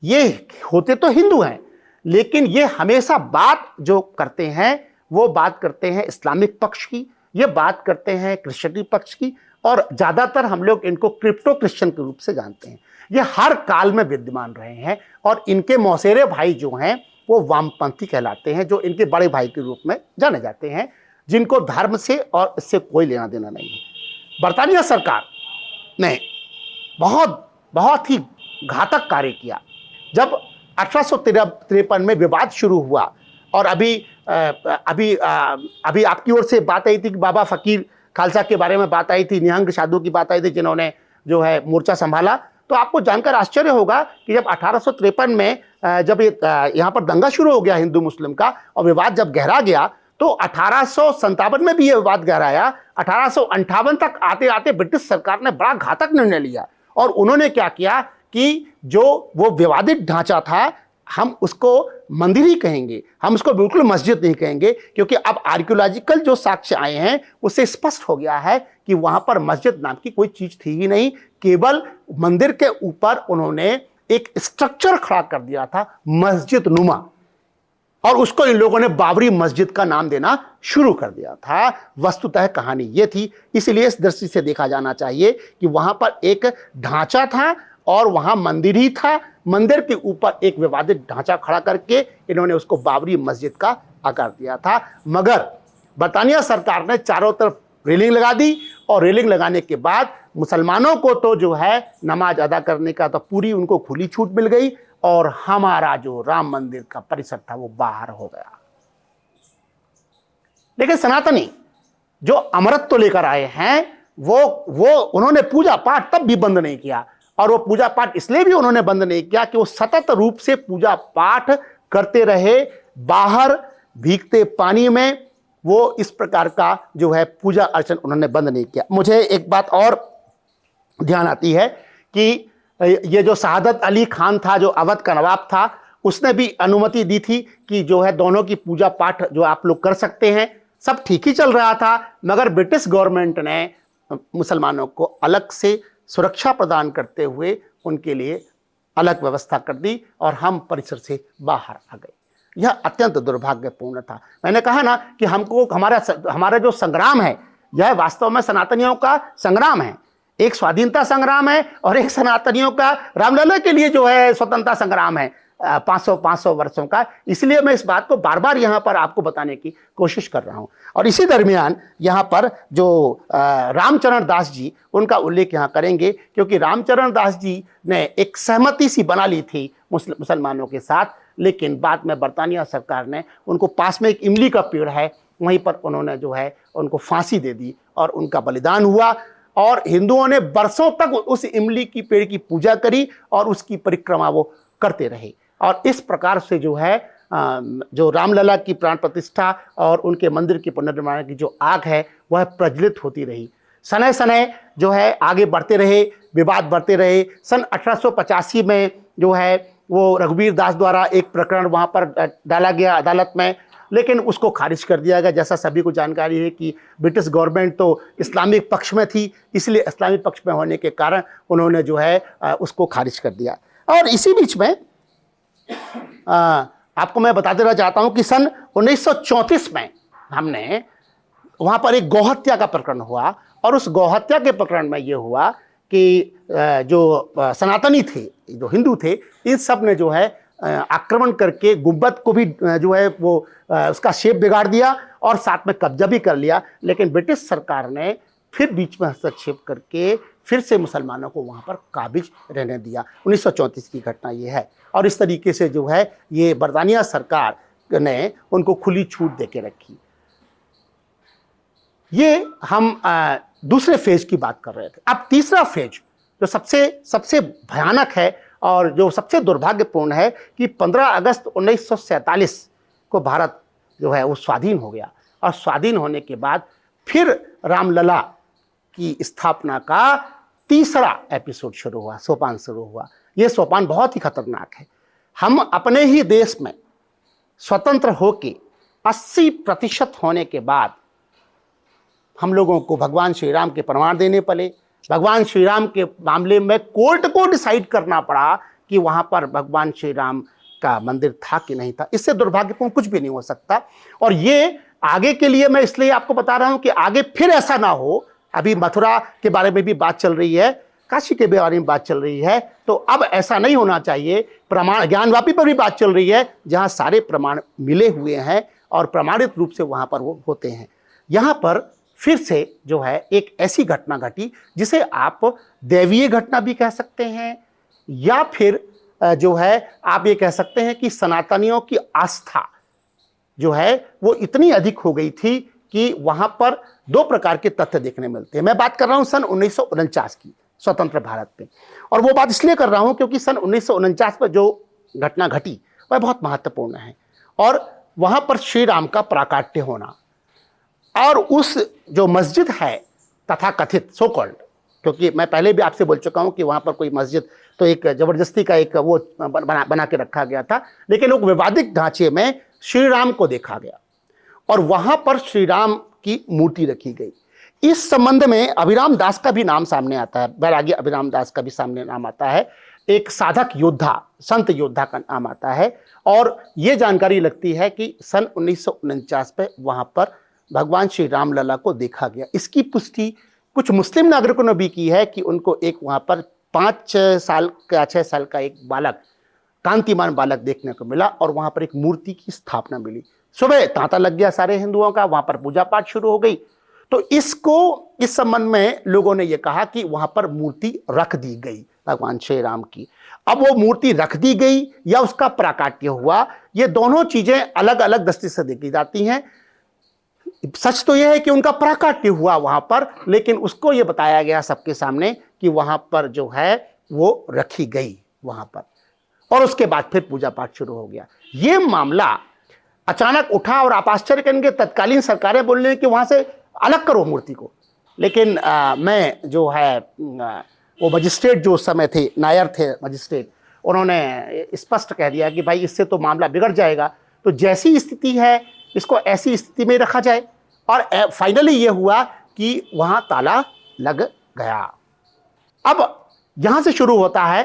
A: ये होते तो हिंदू हैं, लेकिन ये हमेशा बात जो करते हैं वो बात करते हैं इस्लामिक पक्ष की, ये बात करते हैं क्रिश्चियनी पक्ष की, और ज़्यादातर हम लोग इनको क्रिप्टो क्रिश्चियन के रूप से जानते हैं। ये हर काल में विद्यमान रहे हैं और इनके मौसेरे भाई जो हैं वो वामपंथी कहलाते हैं, जो इनके बड़े भाई के रूप में जाने जाते हैं, जिनको धर्म से और इससे कोई लेना देना नहीं है। बरतानिया सरकार ने बहुत ही घातक कार्य किया। जब 1853 में विवाद शुरू हुआ और अभी आपकी ओर से बात आई थी कि बाबा फकीर खालसा के बारे में बात आई थी, निहंग साधु की बात आई थी जिन्होंने जो है मोर्चा संभाला, तो आपको जानकर आश्चर्य होगा कि जब 1853 में जब यहाँ पर दंगा शुरू हो गया हिंदू मुस्लिम का और विवाद जब गहरा गया, तो 1857 में भी यह विवाद गहराया। 1858 तक आते आते ब्रिटिश सरकार ने बड़ा घातक निर्णय लिया और उन्होंने क्या किया कि जो वो विवादित ढांचा था हम उसको मंदिर ही कहेंगे, हम उसको बिल्कुल मस्जिद नहीं कहेंगे, क्योंकि अब आर्कियोलॉजिकल जो साक्ष्य आए हैं उससे स्पष्ट हो गया है कि वहां पर मस्जिद नाम की कोई चीज थी ही नहीं। केवल मंदिर के ऊपर उन्होंने एक स्ट्रक्चर खड़ा कर दिया था मस्जिद नुमा, और उसको इन लोगों ने बाबरी मस्जिद का नाम देना शुरू कर दिया था। वस्तुतः कहानी ये थी। इसलिए इस दृष्टि से देखा जाना चाहिए कि वहां पर एक ढांचा था और वहां मंदिर ही था। मंदिर के ऊपर एक विवादित ढांचा खड़ा करके इन्होंने उसको बाबरी मस्जिद का आकार दिया था। मगर बरतानिया सरकार ने चारों तरफ रेलिंग लगा दी और रेलिंग लगाने के बाद मुसलमानों को तो जो है नमाज अदा करने का तो पूरी उनको खुली छूट मिल गई, और हमारा जो राम मंदिर का परिसर था वो बाहर हो गया। लेकिन सनातनी जो अमरत्व लेकर आए हैं वो उन्होंने पूजा पाठ तब भी बंद नहीं किया, और वो पूजा पाठ इसलिए भी उन्होंने बंद नहीं किया कि वो सतत रूप से पूजा पाठ करते रहे। बाहर भीगते पानी में वो इस प्रकार का जो है पूजा अर्चन उन्होंने बंद नहीं किया। मुझे एक बात और ध्यान आती है कि ये जो शहादत अली खान था, जो अवध का नवाब था, उसने भी अनुमति दी थी कि जो है दोनों की पूजा पाठ जो आप लोग कर सकते हैं। सब ठीक ही चल रहा था, मगर ब्रिटिश गवर्नमेंट ने मुसलमानों को अलग से सुरक्षा प्रदान करते हुए उनके लिए अलग व्यवस्था कर दी और हम परिसर से बाहर आ गए। यह अत्यंत दुर्भाग्यपूर्ण था। मैंने कहा ना कि हमको हमारा जो संग्राम है, यह वास्तव में सनातनियों का संग्राम है। एक स्वाधीनता संग्राम है और एक सनातनियों का रामलला के लिए जो है स्वतंत्रता संग्राम है 500 वर्षों का। इसलिए मैं इस बात को बार बार यहाँ पर आपको बताने की कोशिश कर रहा हूँ। और इसी दरमियान यहाँ पर जो रामचरण दास जी, उनका उल्लेख यहाँ करेंगे, क्योंकि रामचरण दास जी ने एक सहमति सी बना ली थी मुसलमानों के साथ, लेकिन बाद में बरतानिया सरकार ने उनको, पास में एक इमली का पेड़ है, वहीं पर उन्होंने जो है उनको फांसी दे दी और उनका बलिदान हुआ। और हिंदुओं ने बरसों तक उस इमली की पेड़ की पूजा करी और उसकी परिक्रमा वो करते रहे। और इस प्रकार से जो है जो रामलला की प्राण प्रतिष्ठा और उनके मंदिर के पुनर्निर्माण की जो आग है वह प्रज्वलित होती रही। समय समय जो है आगे बढ़ते रहे, विवाद बढ़ते रहे। सन 1885 में जो है वो रघुवीर दास द्वारा एक प्रकरण वहाँ पर डाला गया अदालत में, लेकिन उसको खारिज कर दिया गया। जैसा सभी को जानकारी है कि ब्रिटिश गवर्नमेंट तो इस्लामिक पक्ष में थी, इसलिए इस्लामिक पक्ष में होने के कारण उन्होंने जो है उसको खारिज कर दिया। और इसी बीच में आपको मैं बता देना चाहता हूं कि सन 1934 में हमने वहाँ पर एक गौहत्या का प्रकरण हुआ। और उस गौहत्या के प्रकरण में ये हुआ कि जो सनातनी थे, जो हिंदू थे, इन सब ने जो है आक्रमण करके गुंबद को भी जो है वो उसका शेप बिगाड़ दिया और साथ में कब्जा भी कर लिया। लेकिन ब्रिटिश सरकार ने फिर बीच में हस्तक्षेप करके फिर से मुसलमानों को वहाँ पर काबिज रहने दिया। 1934 की घटना ये है। और इस तरीके से जो है ये बरतानिया सरकार ने उनको खुली छूट दे के रखी। ये हम दूसरे फेज की बात कर रहे थे। अब तीसरा फेज जो सबसे भयानक है और जो सबसे दुर्भाग्यपूर्ण है कि 15 अगस्त 1947 को भारत जो है वो स्वाधीन हो गया। और स्वाधीन होने के बाद फिर रामलला की स्थापना का तीसरा एपिसोड शुरू हुआ, सोपान शुरू हुआ। यह सोपान बहुत ही खतरनाक है। हम अपने ही देश में स्वतंत्र होके 80% होने के बाद हम लोगों को भगवान श्री राम के प्रमाण देने पड़े। भगवान श्री राम के मामले में कोर्ट को डिसाइड करना पड़ा कि वहां पर भगवान श्री राम का मंदिर था कि नहीं था। इससे दुर्भाग्यपूर्ण कुछ भी नहीं हो सकता। और ये आगे के लिए मैं इसलिए आपको बता रहा हूं कि आगे फिर ऐसा ना हो। अभी मथुरा के बारे में भी बात चल रही है, काशी के बारे में बात चल रही है, तो अब ऐसा नहीं होना चाहिए। प्रमाण ज्ञानवापी पर भी बात चल रही है, जहां सारे प्रमाण मिले हुए हैं और प्रमाणित रूप से वहां पर वो होते हैं। यहां पर फिर से जो है एक ऐसी घटना घटी जिसे आप दैवीय घटना भी कह सकते हैं, या फिर जो है आप ये कह सकते हैं कि सनातनियों की आस्था जो है वो इतनी अधिक हो गई थी कि वहां पर दो प्रकार के तथ्य देखने मिलते हैं। मैं बात कर रहा हूं सन 1949 की, स्वतंत्र भारत में। और वो बात इसलिए कर रहा हूं क्योंकि सन 1949 में जो घटना घटी वह बहुत महत्वपूर्ण है। और वहां पर श्री राम का प्राकाट्य होना और उस जो मस्जिद है तथाकथित सो कॉल्ड, क्योंकि मैं पहले भी आपसे बोल चुका हूं कि वहां पर कोई मस्जिद तो एक जबरदस्ती का एक वो बना के रखा गया था, लेकिन एक विवादित ढांचे में श्री राम को देखा गया और वहां पर श्री राम की मूर्ति रखी गई। इस संबंध में अभिराम दास का भी नाम सामने आता है, बैरागी अभिराम दास का भी सामने नाम आता है, एक साधक योद्धा, संत योद्धा का नाम आता है। और ये जानकारी लगती है कि सन 1949 में वहां पर भगवान श्री रामलला को देखा गया। इसकी पुष्टि कुछ मुस्लिम नागरिकों ने भी की है कि उनको एक वहां पर 5 साल का 6 साल का एक बालक, कांतिमान बालक देखने को मिला और वहां पर एक मूर्ति की स्थापना मिली। सुबह तांता लग गया सारे हिंदुओं का, वहां पर पूजा पाठ शुरू हो गई। तो इस संबंध में लोगों ने यह कहा कि वहां पर मूर्ति रख दी गई भगवान श्री राम की। अब वो मूर्ति रख दी गई या उसका प्राकाट्य हुआ, ये दोनों चीजें अलग अलग दृष्टि से देखी जाती हैं। सच तो यह है कि उनका प्राकाट्य हुआ वहां पर, लेकिन उसको यह बताया गया सबके सामने कि वहां पर जो है वो रखी गई वहां पर, और उसके बाद फिर पूजा पाठ शुरू हो गया। ये मामला अचानक उठा और आप आश्चर्य करेंगे, तत्कालीन सरकारें बोल रही हैं कि वहां से अलग करो मूर्ति को। लेकिन मैं जो है वो मजिस्ट्रेट जो उस समय थे, नायर थे मजिस्ट्रेट, उन्होंने स्पष्ट कह दिया कि भाई इससे तो मामला बिगड़ जाएगा, तो जैसी स्थिति है इसको ऐसी स्थिति में रखा जाए। और फाइनली ये हुआ कि वहां ताला लग गया। अब यहां से शुरू होता है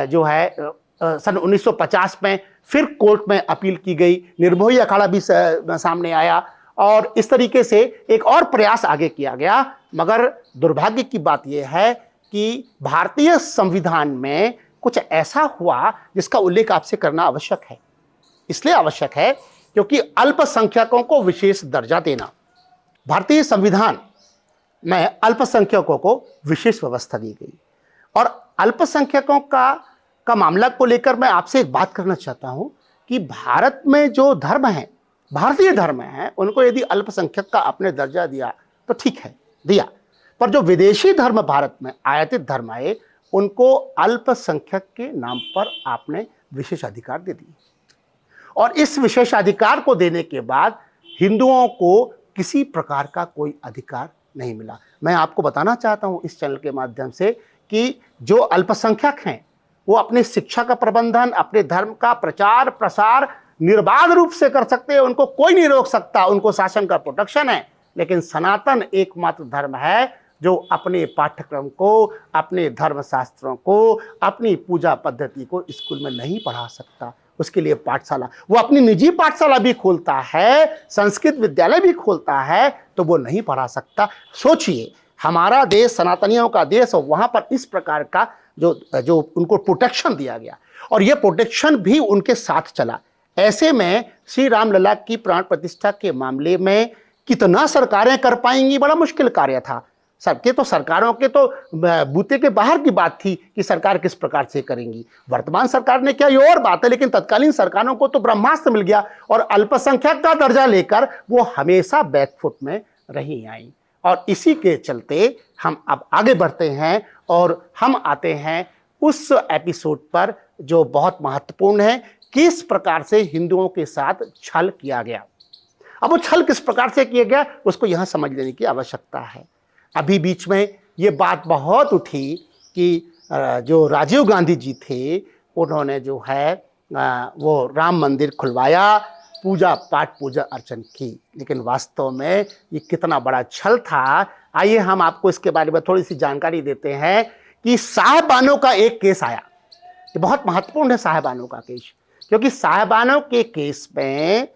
A: जो है सन 1950 में फिर कोर्ट में अपील की गई, निर्मोही अखाड़ा भी सामने आया और इस तरीके से एक और प्रयास आगे किया गया। मगर दुर्भाग्य की बात यह है कि भारतीय संविधान में कुछ ऐसा हुआ जिसका उल्लेख आपसे करना आवश्यक है। इसलिए आवश्यक है क्योंकि अल्पसंख्यकों को विशेष दर्जा देना, भारतीय संविधान में अल्पसंख्यकों को विशेष व्यवस्था दी गई। और अल्पसंख्यकों का मामला को लेकर मैं आपसे एक बात करना चाहता हूं कि भारत में जो धर्म है, भारतीय धर्म है, उनको यदि अल्पसंख्यक का आपने दर्जा दिया तो ठीक है, दिया, पर जो विदेशी धर्म भारत में आयातित धर्म आए उनको अल्पसंख्यक के नाम पर आपने विशेषाधिकार दे दिए। और इस विशेषाधिकार को देने के बाद हिंदुओं को किसी प्रकार का कोई अधिकार नहीं मिला। मैं आपको बताना चाहता हूं इस चैनल के माध्यम से कि जो अल्पसंख्यक हैं वो अपनी शिक्षा का प्रबंधन, अपने धर्म का प्रचार प्रसार निर्बाध रूप से कर सकते हैं, उनको कोई नहीं रोक सकता, उनको शासन का प्रोटेक्शन है। लेकिन सनातन एकमात्र धर्म है जो अपने पाठ्यक्रम को, अपने धर्मशास्त्रों को, अपनी पूजा पद्धति को स्कूल में नहीं पढ़ा सकता। उसके लिए पाठशाला, वो अपनी निजी पाठशाला भी खोलता है, संस्कृत विद्यालय भी खोलता है, तो वो नहीं पढ़ा सकता। सोचिए, हमारा देश सनातनियों का देश, और वहाँ पर इस प्रकार का जो उनको प्रोटेक्शन दिया गया और ये प्रोटेक्शन भी उनके साथ चला। ऐसे में श्री रामलला की प्राण प्रतिष्ठा के मामले में कितना सरकारें कर पाएंगी, बड़ा मुश्किल कार्य था। सबके तो सरकारों के तो बूते के बाहर की बात थी कि सरकार किस प्रकार से करेंगी। वर्तमान सरकार ने क्या, ये और बात है, लेकिन तत्कालीन सरकारों को तो ब्रह्मास्त्र मिल गया और अल्पसंख्यक का दर्जा लेकर वो हमेशा बैकफुट में रही आई। और इसी के चलते हम अब आगे बढ़ते हैं और हम आते हैं उस एपिसोड पर जो बहुत महत्वपूर्ण है, किस प्रकार से हिंदुओं के साथ छल किया गया। अब वो छल किस प्रकार से किया गया उसको यहाँ समझ लेने की आवश्यकता है। अभी बीच में ये बात बहुत उठी कि जो राजीव गांधी जी थे उन्होंने जो है वो राम मंदिर खुलवाया, पूजा पाठ पूजा अर्चन की, लेकिन वास्तव में ये कितना बड़ा छल था। आइए हम आपको इसके बारे में थोड़ी सी जानकारी देते हैं कि साहिबानों का एक केस आया। ये बहुत महत्वपूर्ण है साहिबानों का केस, क्योंकि साहिबानों के केस में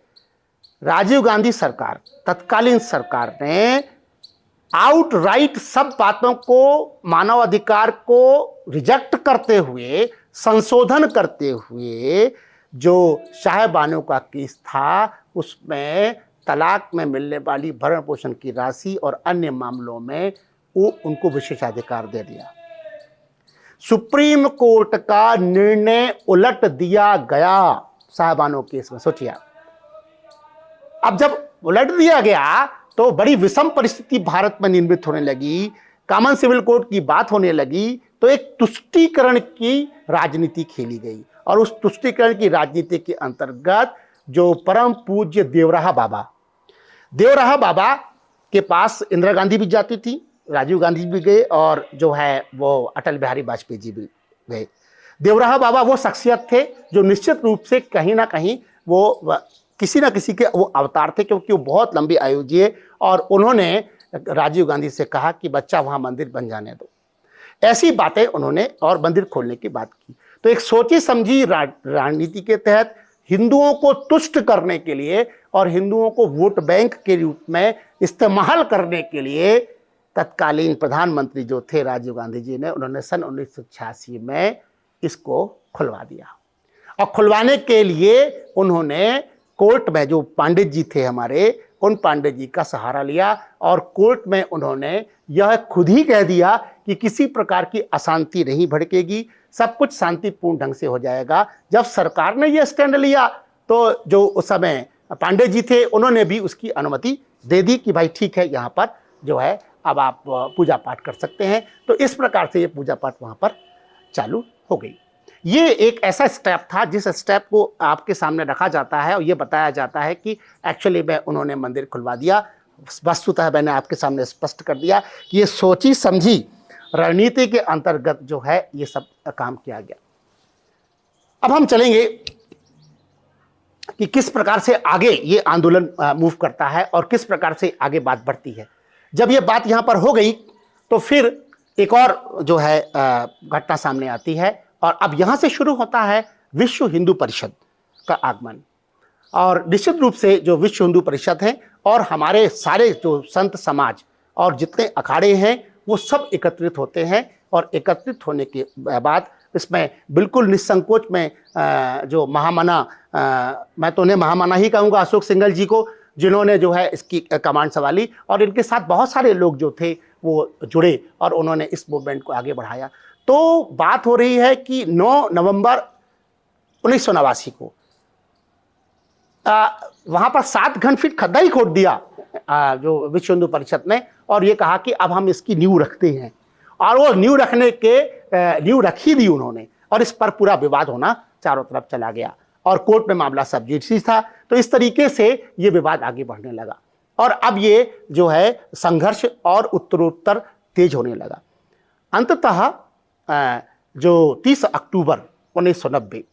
A: राजीव गांधी सरकार, तत्कालीन सरकार ने आउटराइट सब बातों को, मानव अधिकार को रिजेक्ट करते हुए, संशोधन करते हुए जो साहिबानों का केस था उसमें तलाक में मिलने वाली भरण पोषण की राशि और अन्य मामलों में वो उनको विशेषाधिकार दे दिया। सुप्रीम कोर्ट का निर्णय उलट दिया गया साहिबानों केस में। सोचिए, अब जब उलट दिया गया तो बड़ी विषम परिस्थिति भारत में निर्मित होने लगी। कॉमन सिविल कोड की बात होने लगी तो एक तुष्टीकरण की राजनीति खेली गई और उस तुष्टीकरण की राजनीति के अंतर्गत जो परम पूज्य देवराहा बाबा के पास इंदिरा गांधी भी जाती थी, राजीव गांधी भी गए और जो है वो अटल बिहारी वाजपेयी जी भी गए। देवराहा बाबा वो शख्सियत थे जो निश्चित रूप से कहीं ना कहीं वो किसी ना किसी के वो अवतार थे, क्योंकि वो बहुत लंबी आयु जिए और उन्होंने राजीव गांधी से कहा कि बच्चा वहाँ मंदिर बन जाने दो। ऐसी बातें उन्होंने और मंदिर खोलने की बात की। तो एक सोची समझी रणनीति के तहत हिंदुओं को तुष्ट करने के लिए और हिंदुओं को वोट बैंक के रूप में इस्तेमाल करने के लिए तत्कालीन प्रधानमंत्री जो थे राजीव गांधी जी ने, उन्होंने सन 1986 में इसको खुलवा दिया। और खुलवाने के लिए उन्होंने कोर्ट में जो पांडित जी थे हमारे, उन पांडित जी का सहारा लिया और कोर्ट में उन्होंने यह खुद ही कह दिया कि किसी प्रकार की अशांति नहीं भड़केगी, सब कुछ शांतिपूर्ण ढंग से हो जाएगा। जब सरकार ने यह स्टैंड लिया तो जो उस समय पांडित जी थे उन्होंने भी उसकी अनुमति दे दी कि भाई ठीक है, यहाँ पर जो है अब आप पूजा पाठ कर सकते हैं। तो इस प्रकार से ये पूजा पाठ वहाँ पर चालू हो गई। ये एक ऐसा स्टेप था जिस स्टेप को आपके सामने रखा जाता है और ये बताया जाता है कि एक्चुअली में उन्होंने मंदिर खुलवा दिया। वस्तुतः मैंने आपके सामने स्पष्ट कर दिया कि ये सोची समझी रणनीति के अंतर्गत जो है ये सब काम किया गया। अब हम चलेंगे कि किस प्रकार से आगे ये आंदोलन मूव करता है और किस प्रकार से आगे बात बढ़ती है। जब ये बात यहाँ पर हो गई तो फिर एक और जो है घटना सामने आती है, और अब यहाँ से शुरू होता है विश्व हिंदू परिषद का आगमन। और निश्चित रूप से जो विश्व हिंदू परिषद है और हमारे सारे जो संत समाज और जितने अखाड़े हैं वो सब एकत्रित होते हैं, और एकत्रित होने के बाद इसमें बिल्कुल निसंकोच में जो महामना, मैं तो उन्हें महामना ही कहूँगा, अशोक सिंघल जी को, जिन्होंने जो है इसकी कमांड संभाली, और इनके साथ बहुत सारे लोग जो थे वो जुड़े और उन्होंने इस मूवमेंट को आगे बढ़ाया। तो बात हो रही है कि 9 नवंबर 1989 को वहाँ पर 7 घन फीट खड्डा ही खोद दिया जो विश्व हिंदू परिषद ने, और ये कहा कि अब हम इसकी नींव रखते हैं, और वो नींव रखने के नींव रख ही दी उन्होंने, और इस पर पूरा विवाद होना चारों तरफ चला गया और कोर्ट में मामला सब जुडिशरी था। तो इस तरीके से ये विवाद आगे बढ़ने लगा और अब ये जो है संघर्ष और उत्तरोत्तर तेज होने लगा। अंततः जो 30 अक्टूबर 1990,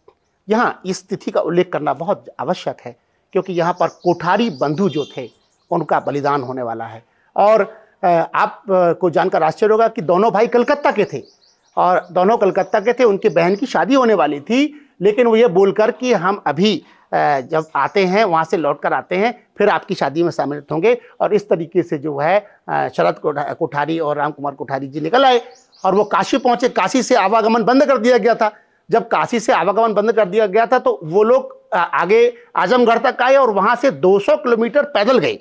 A: यहाँ इस तिथि का उल्लेख करना बहुत आवश्यक है, क्योंकि यहाँ पर कोठारी बंधु जो थे उनका बलिदान होने वाला है। और आप को जानकर आश्चर्य होगा कि दोनों भाई कलकत्ता के थे, और दोनों कलकत्ता के थे, उनकी बहन की शादी होने वाली थी, लेकिन वो ये बोलकर कि हम अभी जब आते हैं वहाँ से लौट कर आते हैं फिर आपकी शादी में सम्मिलित होंगे, और इस तरीके से जो है शरद कोठारी और राम कुमार कोठारी जी निकल आए और वो काशी पहुँचे। काशी से आवागमन बंद कर दिया गया था। जब काशी से आवागमन बंद कर दिया गया था तो वो लोग आगे आजमगढ़ तक आए और वहाँ से 200 किलोमीटर पैदल गए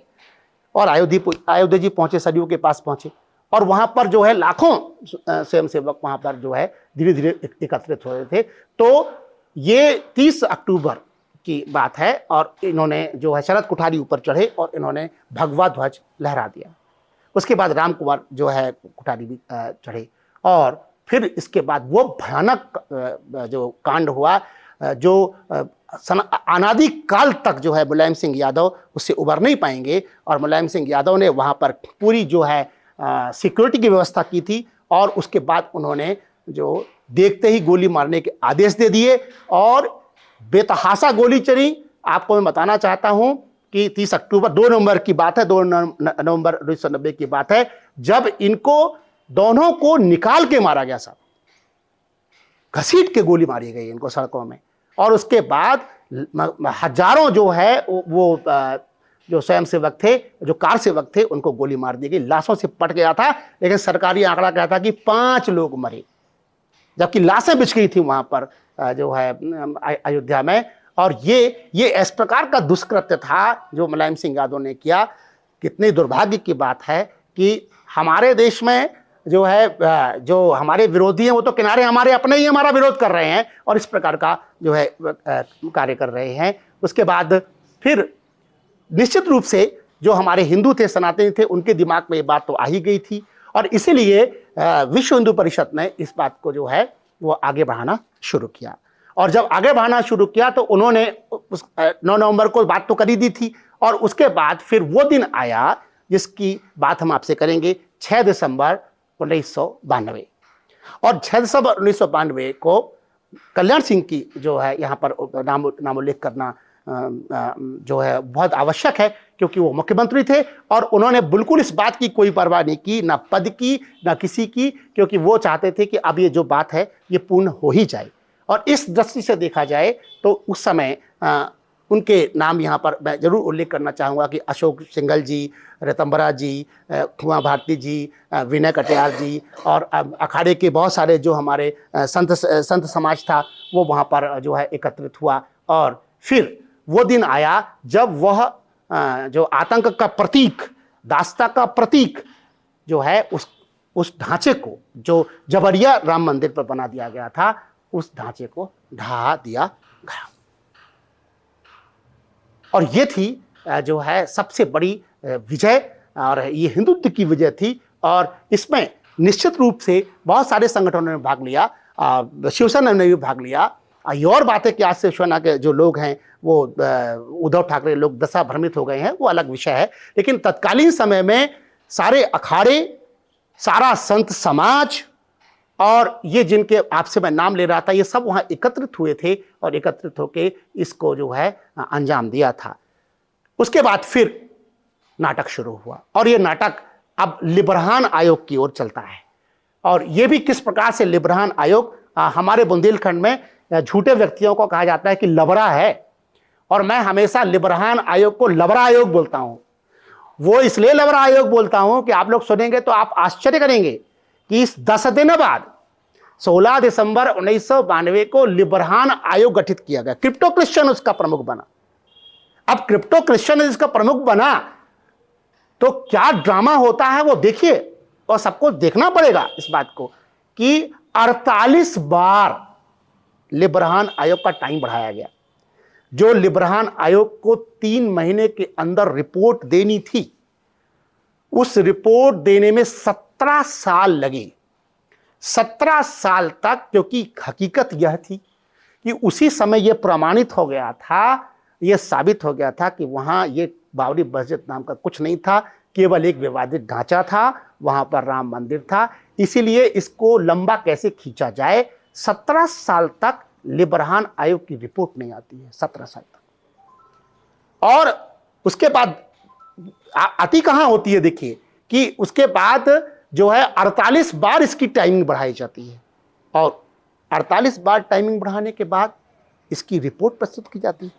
A: और अयोध्या जी पहुँचे, सरयू के पास पहुँचे, और वहाँ पर जो है लाखों स्वयंसेवक वहाँ पर जो है धीरे धीरे एकत्रित हो रहे थे। तो ये 30 अक्टूबर की बात है, और इन्होंने जो है शरद कोठारी ऊपर चढ़े और इन्होंने भगवा ध्वज लहरा दिया। उसके बाद राम कुमार जो है कोठारी भी चढ़े, और फिर इसके बाद वो भयानक जो कांड हुआ जो अनादि काल तक जो है मुलायम सिंह यादव उससे उबर नहीं पाएंगे, और मुलायम सिंह यादव ने वहाँ पर पूरी जो है सिक्योरिटी की व्यवस्था की थी, और उसके बाद उन्होंने जो देखते ही गोली मारने के आदेश दे दिए और बेतहाशा गोली चली। आपको मैं बताना चाहता हूं कि 30 अक्टूबर 2 नवंबर की बात है, 2 नवंबर 1990 की बात है, जब इनको दोनों को निकाल के मारा गया, साहब घसीट के गोली मारी गई इनको सड़कों में, और उसके बाद हजारों जो है वो जो स्वयंसेवक थे, जो कार सेवक थे, उनको गोली मार दी गई। लाशों से पट गया था, लेकिन सरकारी आंकड़ा कहता कि 5 लोग मरे, जबकि लाशें बिछ गई थी वहां पर जो है अयोध्या में। और ये इस प्रकार का दुष्कृत्य था जो मुलायम सिंह यादव ने किया। कितनी दुर्भाग्य की बात है कि हमारे देश में जो है जो हमारे विरोधी हैं वो तो किनारे हमारे अपने ही हमारा विरोध कर रहे हैं और इस प्रकार का जो है कार्य कर रहे हैं। उसके बाद फिर निश्चित रूप से जो हमारे हिंदू थे, सनातनी थे, उनके दिमाग में ये बात तो आ ही गई थी, और इसीलिए विश्व हिंदू परिषद ने इस बात को जो है वो आगे बढ़ाना शुरू किया। और जब आगे बढ़ाना शुरू किया तो उन्होंने 9 नवंबर को बात तो कर ही दी थी, और उसके बाद फिर वो दिन आया जिसकी बात हम आपसे करेंगे, 6 दिसंबर 1992। और 6 दिसंबर 1992 को कल्याण सिंह की जो है यहाँ पर नाम उल्लेख करना जो है बहुत आवश्यक है, क्योंकि वो मुख्यमंत्री थे और उन्होंने बिल्कुल इस बात की कोई परवाह नहीं की, ना पद की ना किसी की, क्योंकि वो चाहते थे कि अब ये जो बात है ये पूर्ण हो ही जाए। और इस दृष्टि से देखा जाए तो उस समय उनके नाम यहाँ पर मैं जरूर उल्लेख करना चाहूँगा कि अशोक सिंघल जी, ऋतंबरा जी, उमा भारती जी, विनय कटियार जी, और अखाड़े के बहुत सारे जो हमारे संत समाज था वो वहाँ पर जो है एकत्रित हुआ। और फिर वो दिन आया जब वह जो आतंक का प्रतीक, दास्ता का प्रतीक जो है उस ढांचे को जो जबरिया राम मंदिर पर बना दिया गया था, उस ढांचे को ढहा दिया गया। और ये थी जो है सबसे बड़ी विजय, और ये हिंदुत्व की विजय थी। और इसमें निश्चित रूप से बहुत सारे संगठनों ने भाग लिया, शिवसेना ने भी भाग लिया। ये और बात है कि आज शिवसेना के जो लोग हैं वो उद्धव ठाकरे लोग दशा भ्रमित हो गए हैं, वो अलग विषय है। लेकिन तत्कालीन समय में सारे अखाड़े, सारा संत समाज और ये जिनके आपसे मैं नाम ले रहा था, ये सब वहाँ एकत्रित हुए थे और एकत्रित होकर इसको जो है अंजाम दिया था। उसके बाद फिर नाटक शुरू हुआ, और ये नाटक अब लिब्रान आयोग की ओर चलता है। और ये भी किस प्रकार से लिब्रान आयोग हमारे बुंदेलखंड में झूठे व्यक्तियों को कहा जाता है कि लबरा है, और मैं हमेशा लिबरहान आयोग को लबरा आयोग बोलता हूं। वो इसलिए लबरा आयोग बोलता हूं कि आप लोग सुनेंगे तो आप आश्चर्य करेंगे कि इस 10 दिन बाद 16 दिसंबर 1992 को लिबरहान आयोग गठित किया गया। क्रिप्टो क्रिश्चियन उसका प्रमुख बना। अब क्रिप्टो क्रिश्चियन इसका प्रमुख बना तो क्या ड्रामा होता है वो देखिए, और सबको देखना पड़ेगा इस बात को कि 48 बार लिबरहान आयोग का टाइम बढ़ाया गया। जो लिबरहान आयोग को 3 महीने के अंदर रिपोर्ट देनी थी, उस रिपोर्ट देने में 17 साल लगे। 17 साल तक, क्योंकि हकीकत यह थी कि उसी समय यह प्रमाणित हो गया था, यह साबित हो गया था कि वहां ये बाबरी मस्जिद नाम का कुछ नहीं था, केवल एक विवादित ढांचा था, वहां पर राम मंदिर था। इसीलिए इसको लंबा कैसे खींचा जाए, 17 साल तक लिबरहान आयोग की रिपोर्ट नहीं आती है, 17 साल तक। और उसके बाद अति कहां होती है, देखिए कि उसके बाद जो है 48 बार इसकी टाइमिंग बढ़ाई जाती है, और 48 बार टाइमिंग बढ़ाने के बाद इसकी रिपोर्ट प्रस्तुत की जाती है।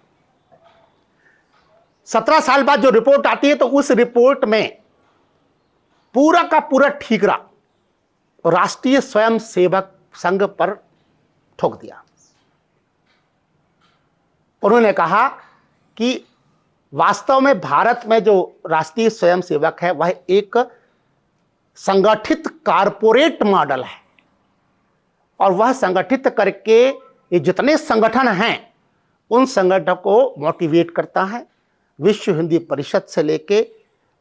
A: 17 साल बाद जो रिपोर्ट आती है तो उस रिपोर्ट में पूरा का पूरा ठीकरा राष्ट्रीय स्वयंसेवक संघ पर ठोक दिया। उन्होंने कहा कि वास्तव में भारत में जो राष्ट्रीय स्वयंसेवक है वह एक संगठित कारपोरेट मॉडल है, और वह संगठित करके ये जितने संगठन हैं उन संगठनों को मोटिवेट करता है। विश्व हिंदी परिषद से लेके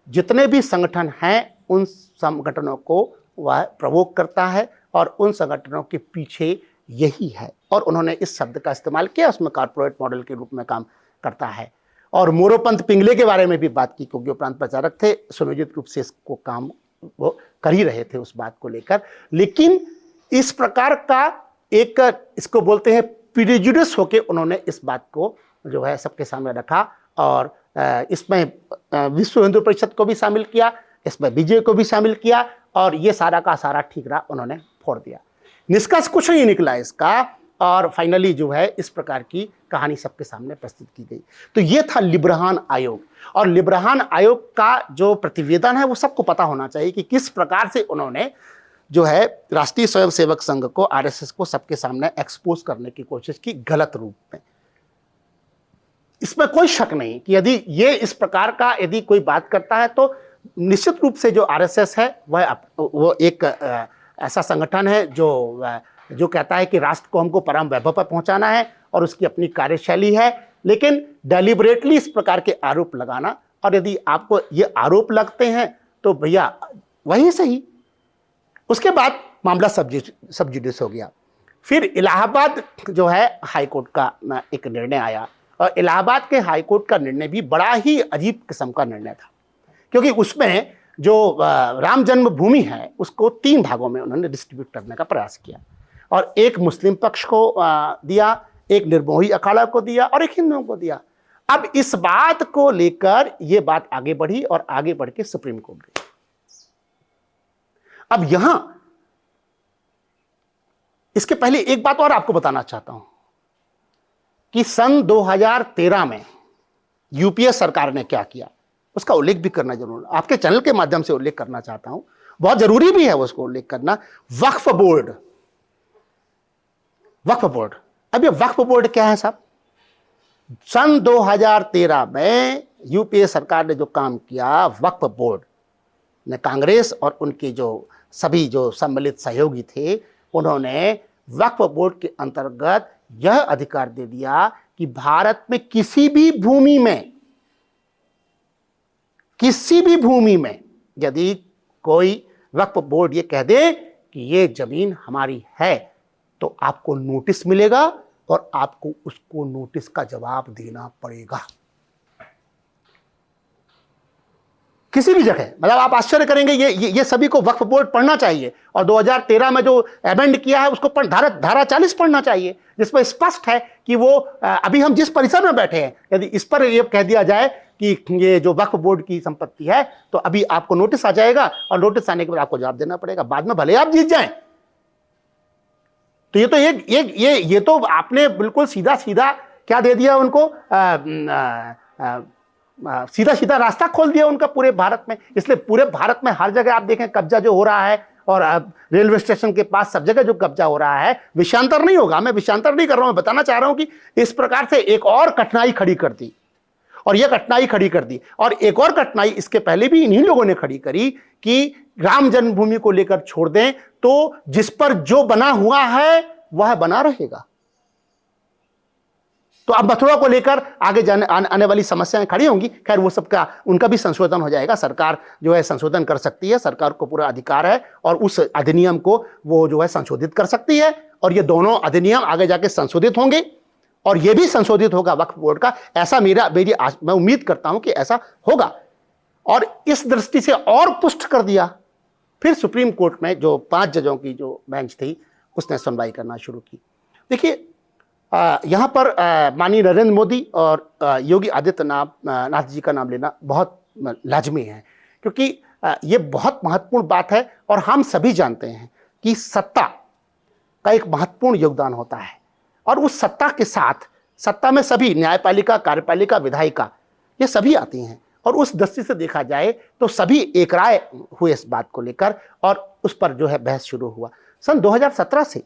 A: जितने भी संगठन हैं उन संगठनों को वह प्रवोक करता है, और उन संगठनों के पीछे यही है। और उन्होंने इस शब्द का इस्तेमाल किया, उसमें कारपोरेट मॉडल के रूप में काम करता है। और मोरोपंत पिंगले के बारे में भी बात की, क्योंकि उपरांत प्रचारक थे, सुनियोजित रूप से इसको काम वो कर ही रहे थे उस बात को लेकर। लेकिन इस प्रकार का एक, इसको बोलते हैं प्रिजुडिस होके, उन्होंने इस बात को जो है सबके सामने रखा, और इसमें विश्व हिंदू परिषद को भी शामिल किया, इसमें बीजेपी को भी शामिल किया, और ये सारा का सारा ठीकरा उन्होंने फोड़ दिया। निष्कर्ष कुछ नहीं निकला इसका, और फाइनली जो है इस प्रकार की कहानी सबके सामने प्रस्तुत की गई। तो ये था लिबरहान आयोग, और लिबरहान आयोग का जो प्रतिवेदन है वो सबको पता होना चाहिए कि किस प्रकार से उन्होंने जो है राष्ट्रीय स्वयंसेवक संघ को, आरएसएस को सबके सामने एक्सपोज करने की कोशिश की गलत रूप में। इसमें कोई शक नहीं कि यदि ये इस प्रकार का यदि कोई बात करता है तो निश्चित रूप से जो आरएसएस है वो एक ऐसा संगठन है जो कहता है कि राष्ट्र को हमको परम वैभव पर पहुंचाना है, और उसकी अपनी कार्यशैली है। लेकिन डेलिबरेटली इस प्रकार के आरोप लगाना, और यदि आपको ये आरोप लगते हैं तो भैया वही सही। उसके बाद मामला सब जुडिस हो गया। फिर इलाहाबाद जो है हाईकोर्ट का एक निर्णय आया, और इलाहाबाद के हाईकोर्ट का निर्णय भी बड़ा ही अजीब किस्म का निर्णय था, क्योंकि उसमें जो राम जन्मभूमि है उसको 3 भागों में उन्होंने डिस्ट्रीब्यूट करने का प्रयास किया, और एक मुस्लिम पक्ष को दिया, एक निर्मोही अखाड़ा को दिया, और एक हिंदुओं को दिया। अब इस बात को लेकर यह बात आगे बढ़ी, और आगे बढ़ के सुप्रीम कोर्ट गई। अब यहां इसके पहले एक बात और आपको बताना चाहता हूं कि सन 2013 में यूपीए सरकार ने क्या किया, उसका उल्लेख भी करना जरूर, आपके चैनल के माध्यम से उल्लेख करना चाहता हूं, बहुत जरूरी भी है उसको उल्लेख करना। वक्फ बोर्ड, वक्फ बोर्ड, अब ये वक्फ बोर्ड क्या है साहब? सन 2013 में यूपीए सरकार ने जो काम किया, वक्फ बोर्ड ने, कांग्रेस और उनके जो सभी जो सम्मिलित सहयोगी थे, उन्होंने वक्फ बोर्ड के अंतर्गत यह अधिकार दे दिया कि भारत में किसी भी भूमि में यदि कोई वक्फ बोर्ड ये कह दे कि ये जमीन हमारी है, तो आपको नोटिस मिलेगा, और आपको उसको नोटिस का जवाब देना पड़ेगा। किसी भी जगह, मतलब आप आश्चर्य करेंगे, ये सभी को वक्फ बोर्ड पढ़ना चाहिए, और 2013 में जो अमेंड किया है उसको धारा 40 पढ़ना चाहिए, जिसमें स्पष्ट है कि वो अभी हम जिस परिसर में बैठे हैं, यदि इस पर ये कह दिया जाए कि ये जो वक्फ बोर्ड की संपत्ति है, तो अभी आपको नोटिस आ जाएगा, और नोटिस आने के बाद आपको जवाब देना पड़ेगा, बाद में भले आप जीत जाएं। तो ये तो आपने बिल्कुल सीधा सीधा क्या दे दिया उनको, सीधा सीधा रास्ता खोल दिया उनका पूरे भारत में। इसलिए पूरे भारत में हर जगह आप देखें कब्जा जो हो रहा है, और रेलवे स्टेशन के पास सब जगह जो कब्जा हो रहा है, विषयांतर नहीं होगा, मैं विषयांतर नहीं कर रहा हूं, मैं बताना चाह रहा हूं कि इस प्रकार से एक और कठिनाई खड़ी कर दी, और यह कठिनाई खड़ी कर दी। और एक और कठिनाई इसके पहले भी इन्हीं लोगों ने खड़ी करी कि राम जन्मभूमि को लेकर छोड़ दें तो जिस पर जो बना हुआ है वह बना रहेगा। तो अब मथुरा को लेकर आगे आने वाली समस्याएं खड़ी होंगी। खैर वो सबका उनका भी संशोधन हो जाएगा, सरकार जो है संशोधन कर सकती है, सरकार को पूरा अधिकार है और उस अधिनियम को वो जो है संशोधित कर सकती है, और ये दोनों अधिनियम आगे जाके संशोधित होंगे, और ये भी संशोधित होगा वक्फ बोर्ड का। ऐसा मैं उम्मीद करता हूं कि ऐसा होगा। और इस दृष्टि से और पुष्ट कर दिया, फिर सुप्रीम कोर्ट में जो 5 जजों की जो बेंच थी उसने सुनवाई करना शुरू की। देखिए यहाँ पर माननीय नरेंद्र मोदी और योगी आदित्यनाथ जी का नाम लेना बहुत लाजमी है, क्योंकि ये बहुत महत्वपूर्ण बात है, और हम सभी जानते हैं कि सत्ता का एक महत्वपूर्ण योगदान होता है, और उस सत्ता के साथ सत्ता में सभी न्यायपालिका, कार्यपालिका, विधायिका ये सभी आती हैं, और उस दृष्टि से देखा जाए तो सभी एक राय हुए इस बात को लेकर, और उस पर जो है बहस शुरू हुआ। सन 2017 से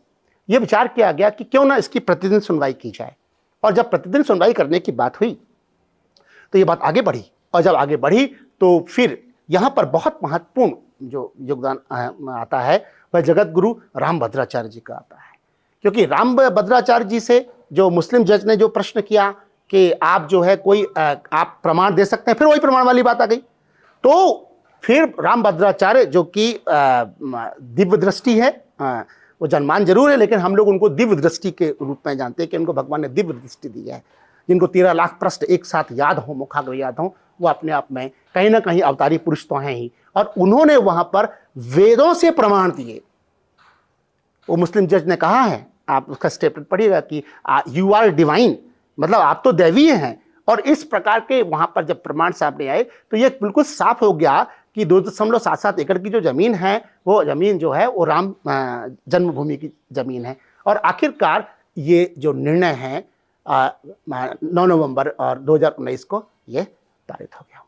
A: यह विचार किया गया कि क्यों ना इसकी प्रतिदिन सुनवाई की जाए, और जब प्रतिदिन सुनवाई करने की बात हुई तो ये बात आगे बढ़ी, और जब आगे बढ़ी तो फिर यहाँ पर बहुत महत्वपूर्ण जो योगदान आता है वह जगत गुरु रामभद्राचार्य जी का आता है। क्योंकि रामभद्राचार्य जी से जो मुस्लिम जज ने जो प्रश्न किया कि आप जो है कोई आप प्रमाण दे सकते हैं, फिर वही प्रमाण वाली बात आ गई। तो फिर रामभद्राचार्य जो कि दिव्य दृष्टि है, वो जनमान जरूर है, लेकिन हम लोग उनको दिव्य दृष्टि के रूप में जानते हैं कि उनको भगवान ने दिव्य दृष्टि दी है। जिनको 13 लाख प्रश्न एक साथ याद हो, मुखाग्र याद हो, वो अपने आप में कहीं ना कहीं अवतारी पुरुष तो हैं ही, और उन्होंने वहां पर वेदों से प्रमाण दिए। वो मुस्लिम जज ने कहा है, आप उसका स्टेटमेंट पढ़िएगा कि यू आर डिवाइन, मतलब आप तो दैवीय हैं। और इस प्रकार के वहां पर जब प्रमाण सामने आए तो ये बिल्कुल साफ हो गया कि 2.77 एकड़ की जो जमीन है वो जमीन जो है वो राम जन्मभूमि की जमीन है। और आखिरकार ये जो निर्णय है 9 नवंबर और 2019 को ये पारित हो गया,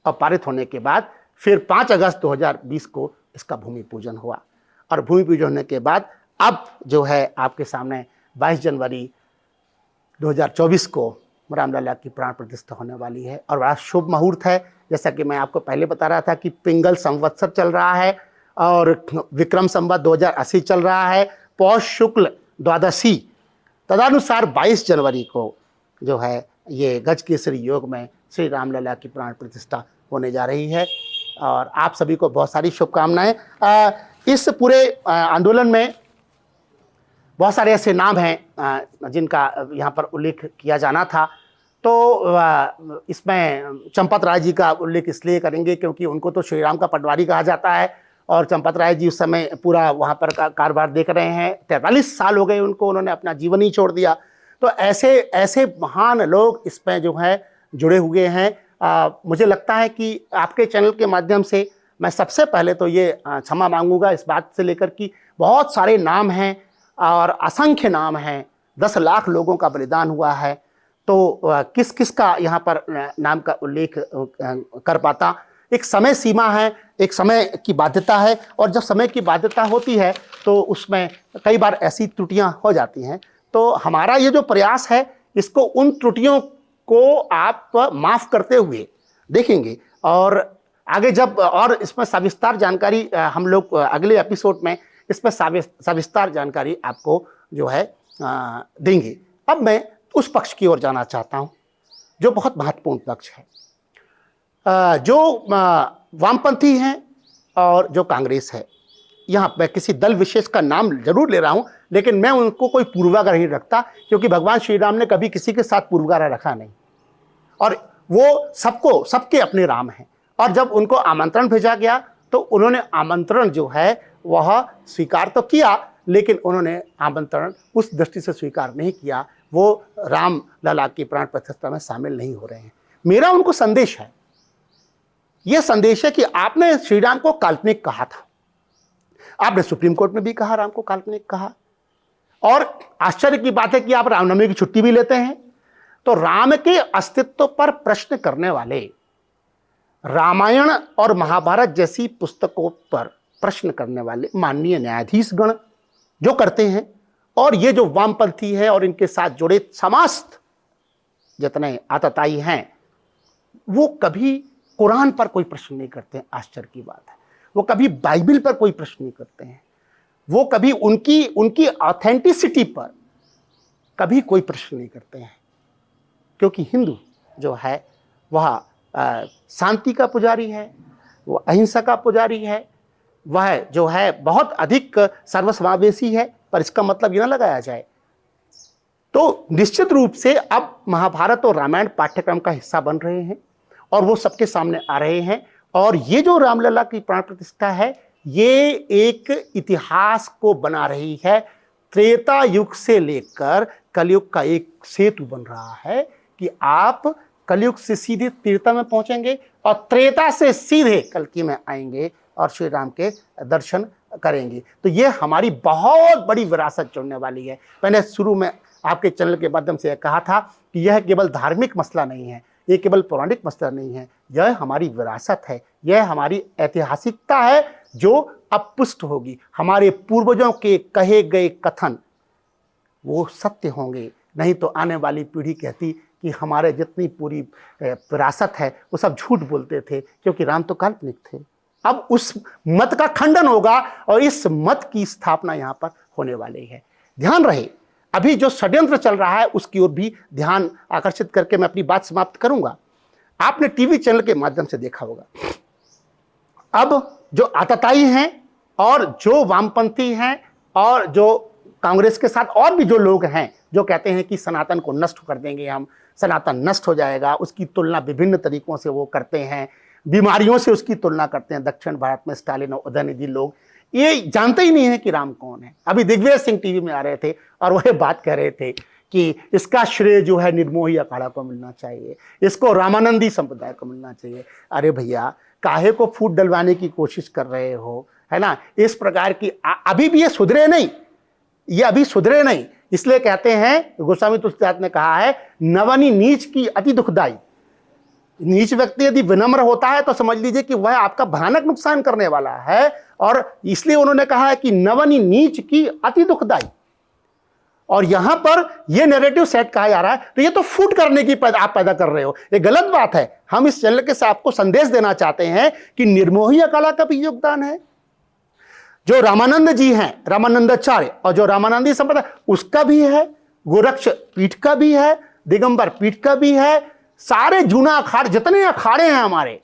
A: और पारित होने के बाद फिर 5 अगस्त 2020 को इसका भूमि पूजन हुआ। और भूमि पूजन होने के बाद अब जो है आपके सामने 22 जनवरी 2024 को रामलला की प्राण प्रतिष्ठा होने वाली है, और बड़ा शुभ मुहूर्त है। जैसा कि मैं आपको पहले बता रहा था कि पिंगल संवत्सर चल रहा है, और विक्रम संवत 2080 चल रहा है, पौष शुक्ल द्वादशी, तदनुसार 22 जनवरी को जो है ये गज केसरी योग में श्री रामलला की प्राण प्रतिष्ठा होने जा रही है। और आप सभी को बहुत सारी शुभकामनाएं। इस पूरे आंदोलन में बहुत सारे ऐसे नाम हैं जिनका यहाँ पर उल्लेख किया जाना था। तो इसमें चंपत राय जी का उल्लेख इसलिए करेंगे क्योंकि उनको तो श्री राम का पटवारी कहा जाता है, और चंपत राय जी उस समय पूरा वहाँ पर कारोबार देख रहे हैं। 43 साल हो गए उनको, उन्होंने अपना जीवन ही छोड़ दिया। तो ऐसे ऐसे महान लोग इसमें जो है जुड़े हुए हैं। मुझे लगता है कि आपके चैनल के माध्यम से मैं सबसे पहले तो ये क्षमा मांगूंगा इस बात से लेकर कि बहुत सारे नाम हैं और असंख्य नाम हैं, 10 लाख लोगों का बलिदान हुआ है, तो किस किस का यहाँ पर नाम का उल्लेख कर पाता। एक समय सीमा है, एक समय की बाध्यता है, और जब समय की बाध्यता होती है तो उसमें कई बार ऐसी त्रुटियां हो जाती हैं। तो हमारा ये जो प्रयास है इसको उन त्रुटियों को आप माफ़ करते हुए देखेंगे, और आगे जब और इसमें सविस्तार जानकारी हम लोग अगले एपिसोड में इसमें सविस्तार जानकारी आपको जो है देंगे। अब मैं उस पक्ष की ओर जाना चाहता हूं जो बहुत महत्वपूर्ण पक्ष है, जो वामपंथी हैं और जो कांग्रेस है। यहाँ मैं किसी दल विशेष का नाम जरूर ले रहा हूं, लेकिन मैं उनको कोई पूर्वाग्रह नहीं रखता, क्योंकि भगवान श्री राम ने कभी किसी के साथ पूर्वाग्रह रखा नहीं, और वो सबके अपने राम हैं। और जब उनको आमंत्रण भेजा गया तो उन्होंने आमंत्रण जो है वह स्वीकार तो किया, लेकिन उन्होंने आमंत्रण उस दृष्टि से स्वीकार नहीं किया, वो राम लला की प्राण प्रतिष्ठा में शामिल नहीं हो रहे हैं। मेरा उनको संदेश है, यह संदेश है कि आपने श्री राम को काल्पनिक कहा था, आपने सुप्रीम कोर्ट में भी कहा राम को काल्पनिक कहा, और आश्चर्य की बात है कि आप रामनवमी की छुट्टी भी लेते हैं। तो राम के अस्तित्व पर प्रश्न करने वाले, रामायण और महाभारत जैसी पुस्तकों पर प्रश्न करने वाले माननीय न्यायाधीशगण जो करते हैं, और ये जो वामपंथी है और इनके साथ जुड़े समस्त जितने आतताई हैं, वो कभी कुरान पर कोई प्रश्न नहीं करते हैं। आश्चर्य की बात है, वो कभी बाइबल पर कोई प्रश्न नहीं करते हैं, वो कभी उनकी ऑथेंटिसिटी पर कभी कोई प्रश्न नहीं करते हैं। क्योंकि हिंदू जो है वह शांति का पुजारी है, वो अहिंसा का पुजारी है, वह जो है बहुत अधिक सर्वसमावेशी है। पर इसका मतलब ये ना लगाया जाए तो निश्चित रूप से अब महाभारत और रामायण पाठ्यक्रम का हिस्सा बन रहे हैं और वो सबके सामने आ रहे हैं। और ये जो रामलला की प्राण प्रतिष्ठा है, ये एक इतिहास को बना रही है। त्रेता युग से लेकर कलयुग का एक सेतु बन रहा है कि आप कलयुग से सीधे त्रेता में पहुंचेंगे और त्रेता से सीधे कल्कि में आएंगे और श्री राम के दर्शन करेंगे। तो ये हमारी बहुत बड़ी विरासत जुड़ने वाली है। मैंने शुरू में आपके चैनल के माध्यम से कहा था कि यह केवल धार्मिक मसला नहीं है, ये केवल पौराणिक मसला नहीं है, यह हमारी विरासत है, यह हमारी ऐतिहासिकता है जो अब पुष्ट होगी। हमारे पूर्वजों के कहे गए कथन वो सत्य होंगे, नहीं तो आने वाली पीढ़ी कहती कि हमारे जितनी पूरी विरासत है वो सब झूठ बोलते थे, क्योंकि राम तो काल्पनिक थे। अब उस मत का खंडन होगा और इस मत की स्थापना यहां पर होने वाली है। ध्यान रहे, अभी जो षड्यंत्र चल रहा है उसकी ओर भी ध्यान आकर्षित करके मैं अपनी बात समाप्त करूंगा। आपने टीवी चैनल के माध्यम से देखा होगा, अब जो आतताई हैं और जो वामपंथी हैं और जो कांग्रेस के साथ और भी जो लोग हैं जो कहते हैं कि सनातन को नष्ट कर देंगे हम, सनातन नष्ट हो जाएगा, उसकी तुलना विभिन्न तरीकों से वो करते हैं, बीमारियों से उसकी तुलना करते हैं। दक्षिण भारत में स्टालिन और उदयनिधि लोग ये जानते ही नहीं है कि राम कौन है। अभी दिग्विजय सिंह टीवी में आ रहे थे और वह बात कह रहे थे कि इसका श्रेय जो है निर्मोही अखाड़ा को मिलना चाहिए, इसको रामानंदी संप्रदाय को मिलना चाहिए। अरे भैया, काहे को फूट डलवाने की कोशिश कर रहे हो, है ना? इस प्रकार की अभी भी ये सुधरे नहीं, ये अभी सुधरे नहीं। इसलिए कहते हैं, गोस्वामी तुलसीदास ने कहा है, नवनी नीच की अति दुखदाई। नीच व्यक्ति यदि विनम्र होता है तो समझ लीजिए कि वह आपका भयानक नुकसान करने वाला है, और इसलिए उन्होंने कहा है कि नवनी नीच की अति दुखदाई। और यहां पर यह नैरेटिव सेट कहा जा रहा है, तो ये तो फूट करने की आप पैदा कर रहे हो, ये गलत बात है। हम इस चैनल के साथ आपको संदेश देना चाहते हैं कि निर्मोही अखाड़ा का भी योगदान है, जो रामानंद जी हैं, रामानंदाचार्य, और जो रामानंदी संप्रदाय उसका भी है, गोरक्ष पीठ का भी है, दिगंबर पीठ का भी है। सारे जूना अखाड़े, जितने अखाड़े हैं हमारे,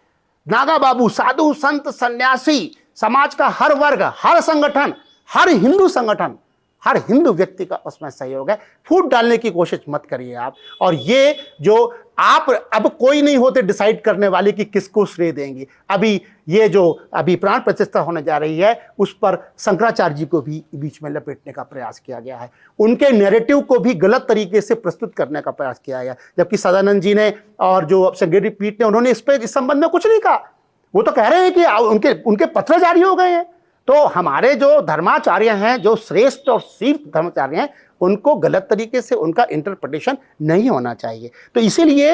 A: नागा बाबू, साधु संत सन्यासी, समाज का हर वर्ग, हर संगठन, हर हिंदू संगठन, हर हिंदू व्यक्ति का उसमें सहयोग है। फूट डालने की कोशिश मत करिए आप। और ये जो आप, अब कोई नहीं होते डिसाइड करने वाले कि किसको श्रेय देंगे। अभी ये जो अभी प्राण प्रतिष्ठा होने जा रही है, उस पर शंकराचार्य जी को भी बीच में लपेटने का प्रयास किया गया है, उनके नैरेटिव को भी गलत तरीके से प्रस्तुत करने का प्रयास किया गया। जबकि सदानंद जी ने और जो श्रृंगेरी पीठ ने, उन्होंने इस संबंध में कुछ नहीं कहा। वो तो कह रहे हैं कि उनके पत्र जारी हो गए हैं। तो हमारे जो धर्माचार्य हैं, जो श्रेष्ठ और शीर्ष धर्माचार्य हैं, उनको गलत तरीके से उनका इंटरप्रिटेशन नहीं होना चाहिए। तो इसीलिए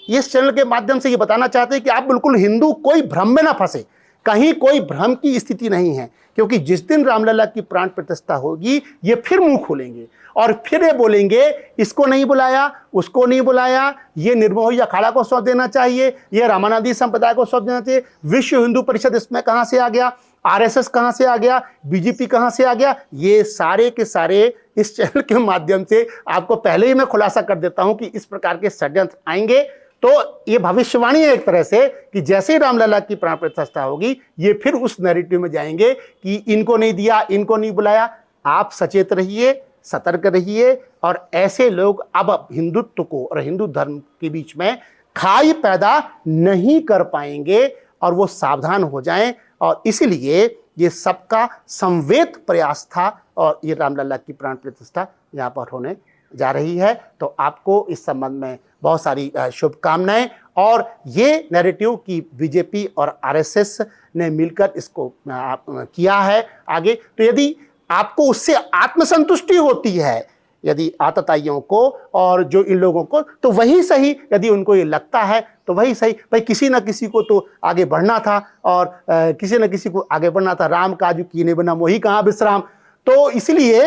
A: इस चैनल के माध्यम से ये बताना चाहते हैं कि आप बिल्कुल हिंदू कोई भ्रम में ना फंसे, कहीं कोई भ्रम की स्थिति नहीं है। क्योंकि जिस दिन रामलला की प्राण प्रतिष्ठा होगी, ये फिर मुंह खोलेंगे और फिर ये बोलेंगे इसको नहीं बुलाया, उसको नहीं बुलाया, ये निर्मोही अखाड़ा को सौंप देना चाहिए, ये रामानंदी संप्रदाय को सौंप देना चाहिए। विश्व हिंदू परिषद इसमें कहां से आ गया, आरएसएस कहां से आ गया, बीजेपी कहां से आ गया। ये सारे के सारे इस चैनल के माध्यम से आपको पहले ही मैं खुलासा कर देता हूं कि इस प्रकार के षड्यंत्र आएंगे। तो ये भविष्यवाणी है एक तरह से कि जैसे ही रामलला की प्राण प्रतिष्ठा होगी, ये फिर उस नैरेटिव में जाएंगे कि इनको नहीं दिया, इनको नहीं बुलाया। आप सचेत रहिए, सतर्क रहिए, और ऐसे लोग अब हिंदुत्व को और हिंदू धर्म के बीच में खाई पैदा नहीं कर पाएंगे, और वो सावधान हो जाएं। और इसलिए ये सबका संवेद प्रयास था, और ये रामलला की प्राण प्रतिष्ठा यहाँ पर होने जा रही है। तो आपको इस संबंध में बहुत सारी शुभकामनाएं। और ये नैरेटिव की बीजेपी और आरएसएस ने मिलकर इसको किया है आगे। तो यदि आपको उससे आत्मसंतुष्टि होती है यदि आतताइयों को और जो इन लोगों को, तो वही सही। यदि उनको ये लगता है तो वही सही। भाई किसी ना किसी को तो आगे बढ़ना था और किसी न किसी को आगे बढ़ना था। राम काज कीने बिना मोहि कहाँ विश्राम। तो इसलिए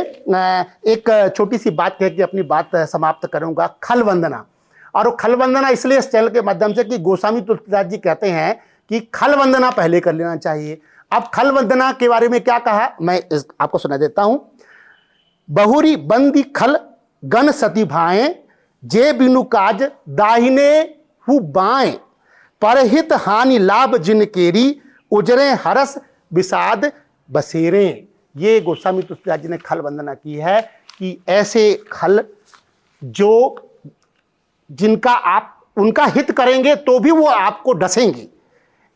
A: एक छोटी सी बात कह के अपनी बात समाप्त करूंगा। खल वंदना, और वो खल वंदना इसलिए इस चैनल के माध्यम से कि गोस्वामी तुलसीदास जी कहते हैं कि खल वंदना पहले कर लेना चाहिए। अब खल वंदना के बारे में क्या कहा मैं आपको सुना देता हूं। बहुरी बंदी खल गन सती भाएं, जे बिनु काज दाहिने हु बाएं, परहित हानि लाभ जिन केरी, उजरे हरस विषाद बसेरे। ये गोस्वामी तुलसीदास जी ने खल वंदना की है कि ऐसे खल जो जिनका आप उनका हित करेंगे तो भी वो आपको डसेंगे,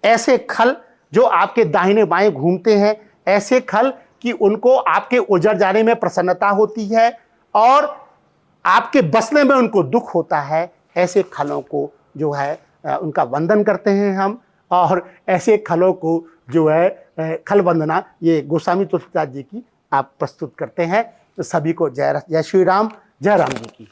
A: ऐसे खल जो आपके दाहिने बाएं घूमते हैं, ऐसे खल कि उनको आपके उजड़ जाने में प्रसन्नता होती है और आपके बसने में उनको दुख होता है, ऐसे खलों को जो है उनका वंदन करते हैं हम। और ऐसे खलों को जो है खल वंदना ये गोस्वामी तुलसीदास जी की आप प्रस्तुत करते हैं। तो सभी को जय श्री राम, जय राम जी की।